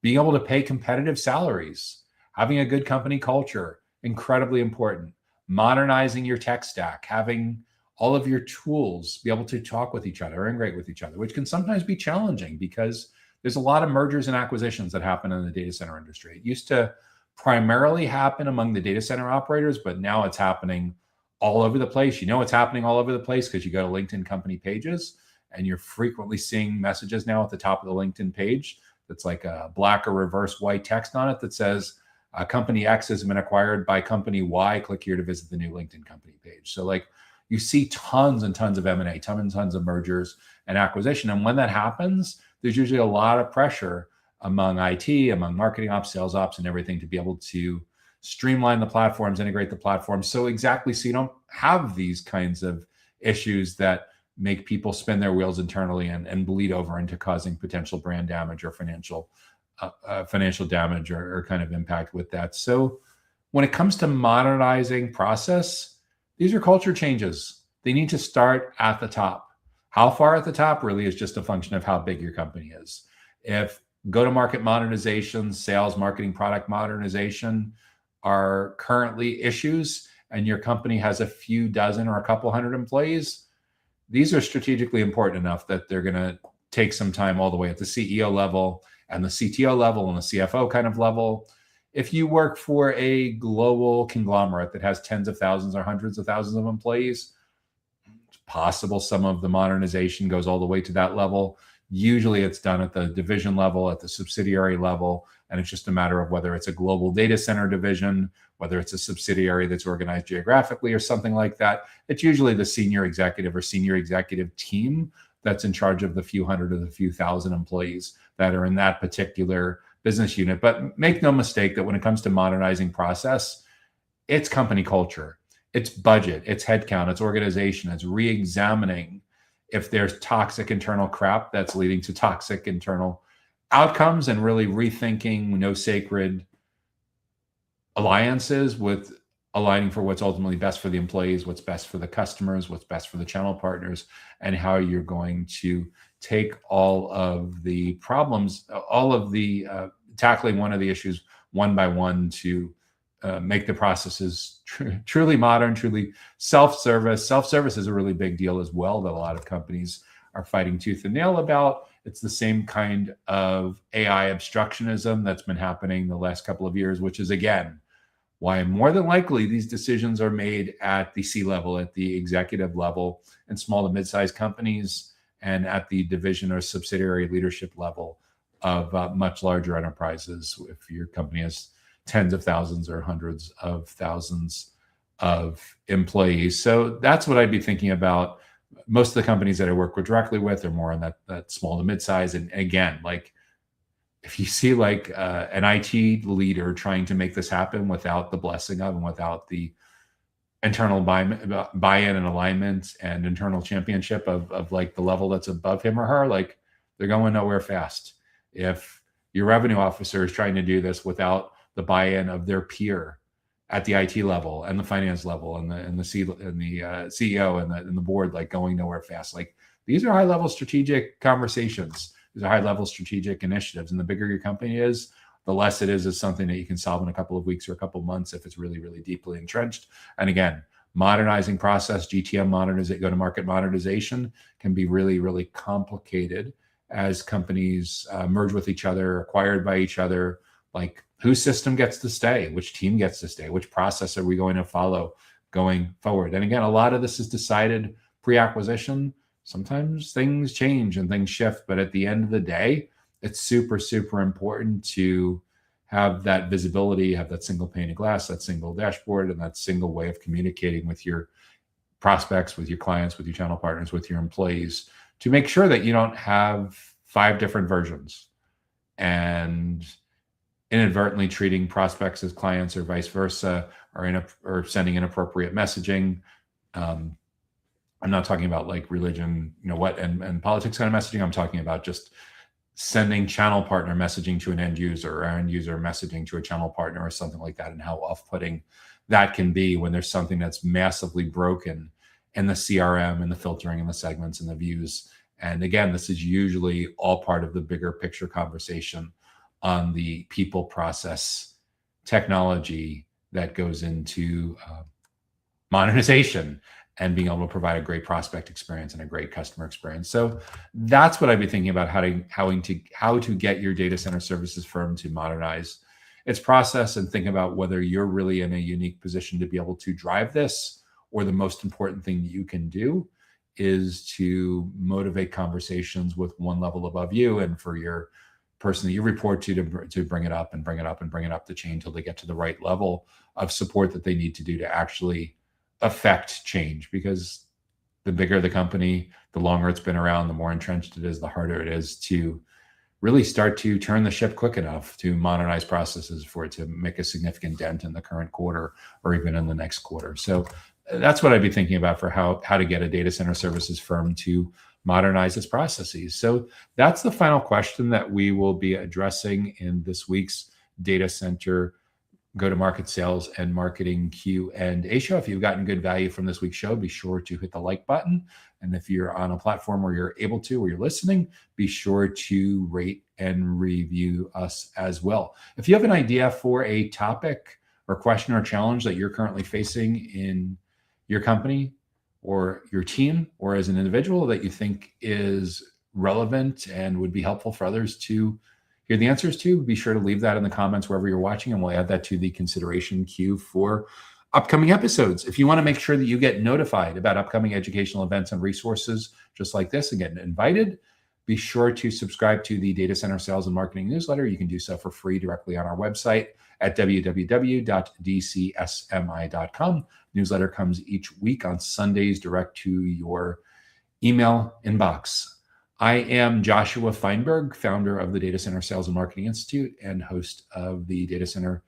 being able to pay competitive salaries, having a good company culture, incredibly important. Modernizing your tech stack, having all of your tools be able to talk with each other, integrate with each other, which can sometimes be challenging because there's a lot of mergers and acquisitions that happen in the data center industry. It used to primarily happen among the data center operators, but now it's happening all over the place. You know it's happening all over the place because you go to LinkedIn company pages and you're frequently seeing messages now at the top of the LinkedIn page that's like a black or reverse white text on it that says, company X has been acquired by company Y. Click here to visit the new LinkedIn company page. So like you see tons and tons of M&A, tons and tons of mergers and acquisition. And when that happens, there's usually a lot of pressure among IT, among marketing ops, sales ops, and everything to be able to streamline the platforms, integrate the platforms. So you don't have these kinds of issues that make people spin their wheels internally and bleed over into causing potential brand damage or financial damage or kind of impact with that. So when it comes to modernizing process, these are culture changes. They need to start at the top. How far at the top really is just a function of how big your company is. If go-to-market modernization, sales, marketing, product modernization are currently issues and your company has a few dozen or a couple hundred employees, these are strategically important enough that they're going to take some time all the way at the CEO level and the CTO level and the CFO kind of level. If you work for a global conglomerate that has tens of thousands or hundreds of thousands of employees, it's possible some of the modernization goes all the way to that level. Usually it's done at the division level, at the subsidiary level, and it's just a matter of whether it's a global data center division, whether it's a subsidiary that's organized geographically or something like that. It's usually the senior executive or senior executive team that's in charge of the few hundred or the few thousand employees that are in that particular business unit. But make no mistake that when it comes to modernizing process, it's company culture, it's budget, it's headcount, it's organization, it's re-examining if there's toxic internal crap that's leading to toxic internal outcomes and really rethinking no sacred alliances with aligning for what's ultimately best for the employees, what's best for the customers, what's best for the channel partners, and how you're going to take all of the problems, all of the tackling one of the issues one by one to make the processes truly modern, truly self-service. Self-service is a really big deal as well that a lot of companies are fighting tooth and nail about. It's the same kind of AI obstructionism that's been happening the last couple of years, which is, again, why more than likely these decisions are made at the C-level, at the executive level, in small to mid-sized companies, and at the division or subsidiary leadership level of much larger enterprises. If your company has tens of thousands or hundreds of thousands of employees. So that's what I'd be thinking about. Most of the companies that I work with directly with are more on that small to mid-size. And again, like if you see like an IT leader trying to make this happen without the blessing of and without the internal buy-in and alignment and internal championship of like the level that's above him or her, like they're going nowhere fast. If your revenue officer is trying to do this without the buy-in of their peer at the IT level and the finance level and the CEO and the board, like going nowhere fast. Like these are high-level strategic conversations. These are high-level strategic initiatives. And the bigger your company is, the less it is something that you can solve in a couple of weeks or a couple of months if it's really, really deeply entrenched. And again, modernizing process, GTM modernization, go-to-market modernization can be really, really complicated as companies merge with each other, acquired by each other. Like whose system gets to stay, which team gets to stay, which process are we going to follow going forward? And again, a lot of this is decided pre-acquisition. Sometimes things change and things shift, but at the end of the day, it's super, super important to have that visibility, have that single pane of glass, that single dashboard, and that single way of communicating with your prospects, with your clients, with your channel partners, with your employees, to make sure that you don't have 5 different versions. And inadvertently treating prospects as clients or vice versa, or sending inappropriate messaging. I'm not talking about like religion, and politics kind of messaging. I'm talking about just sending channel partner messaging to an end user, or end user messaging to a channel partner or something like that, and how off-putting that can be when there's something that's massively broken in the CRM and the filtering and the segments and the views. And again, this is usually all part of the bigger picture conversation on the people, process, technology that goes into monetization and being able to provide a great prospect experience and a great customer experience. So that's what I'd be thinking about, how to get your data center services firm to modernize its process, and think about whether you're really in a unique position to be able to drive this, or the most important thing that you can do is to motivate conversations with one level above you, and for your person that you report to bring it up and bring it up and bring it up the chain till they get to the right level of support that they need to do to actually affect change. Because the bigger the company, the longer it's been around, the more entrenched it is, the harder it is to really start to turn the ship quick enough to modernize processes for it to make a significant dent in the current quarter or even in the next quarter. So that's what I'd be thinking about for how to get a data center services firm to modernize its processes. So that's the final question that we will be addressing in this week's Data Center Go-to-Market Sales and Marketing Q&A show. If you've gotten good value from this week's show, be sure to hit the like button. And if you're on a platform where you're able to, or you're listening, be sure to rate and review us as well. If you have an idea for a topic or question or challenge that you're currently facing in your company or your team, or as an individual that you think is relevant and would be helpful for others to hear the answers to, be sure to leave that in the comments wherever you're watching, and we'll add that to the consideration queue for upcoming episodes. If you want to make sure that you get notified about upcoming educational events and resources just like this and get invited, be sure to subscribe to the Data Center Sales and Marketing newsletter. You can do so for free directly on our website at www.dcsmi.com. Newsletter comes each week on Sundays direct to your email inbox. I am Joshua Feinberg, founder of the Data Center Sales and Marketing Institute and host of the Data Center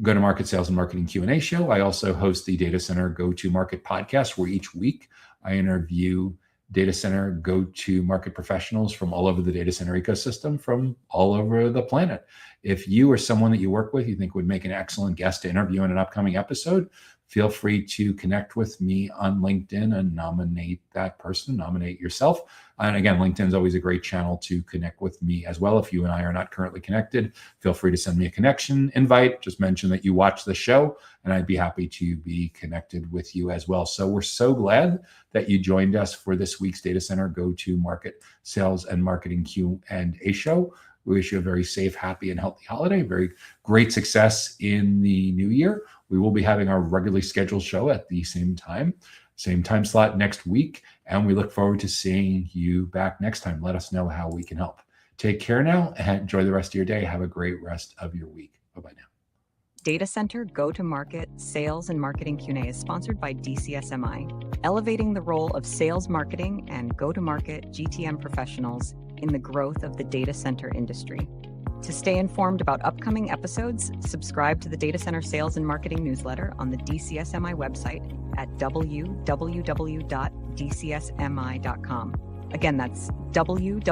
Go-to-Market Sales and Marketing Q&A show. I also host the Data Center Go-to-Market podcast, where each week I interview data center go-to-market professionals from all over the data center ecosystem, from all over the planet. If you or someone that you work with you think would make an excellent guest to interview in an upcoming episode, feel free to connect with me on LinkedIn and nominate that person, nominate yourself. And again, LinkedIn is always a great channel to connect with me as well. If you and I are not currently connected, feel free to send me a connection invite. Just mention that you watch the show, and I'd be happy to be connected with you as well. So we're so glad that you joined us for this week's Data Center Go-to-Market Sales and Marketing Q&A show. We wish you a very safe, happy, and healthy holiday. Very great success in the new year. We will be having our regularly scheduled show at the same time slot next week, and we look forward to seeing you back next time. Let us know how we can help. Take care now and enjoy the rest of your day. Have a great rest of your week. Bye-bye now. Data Center Go-to-Market Sales and Marketing Q&A is sponsored by DCSMI, elevating the role of sales marketing and go-to-market GTM professionals in the growth of the data center industry. To stay informed about upcoming episodes, subscribe to the Data Center Sales and Marketing newsletter on the DCSMI website at www.dcsmi.com. Again, that's www.dcsmi.com.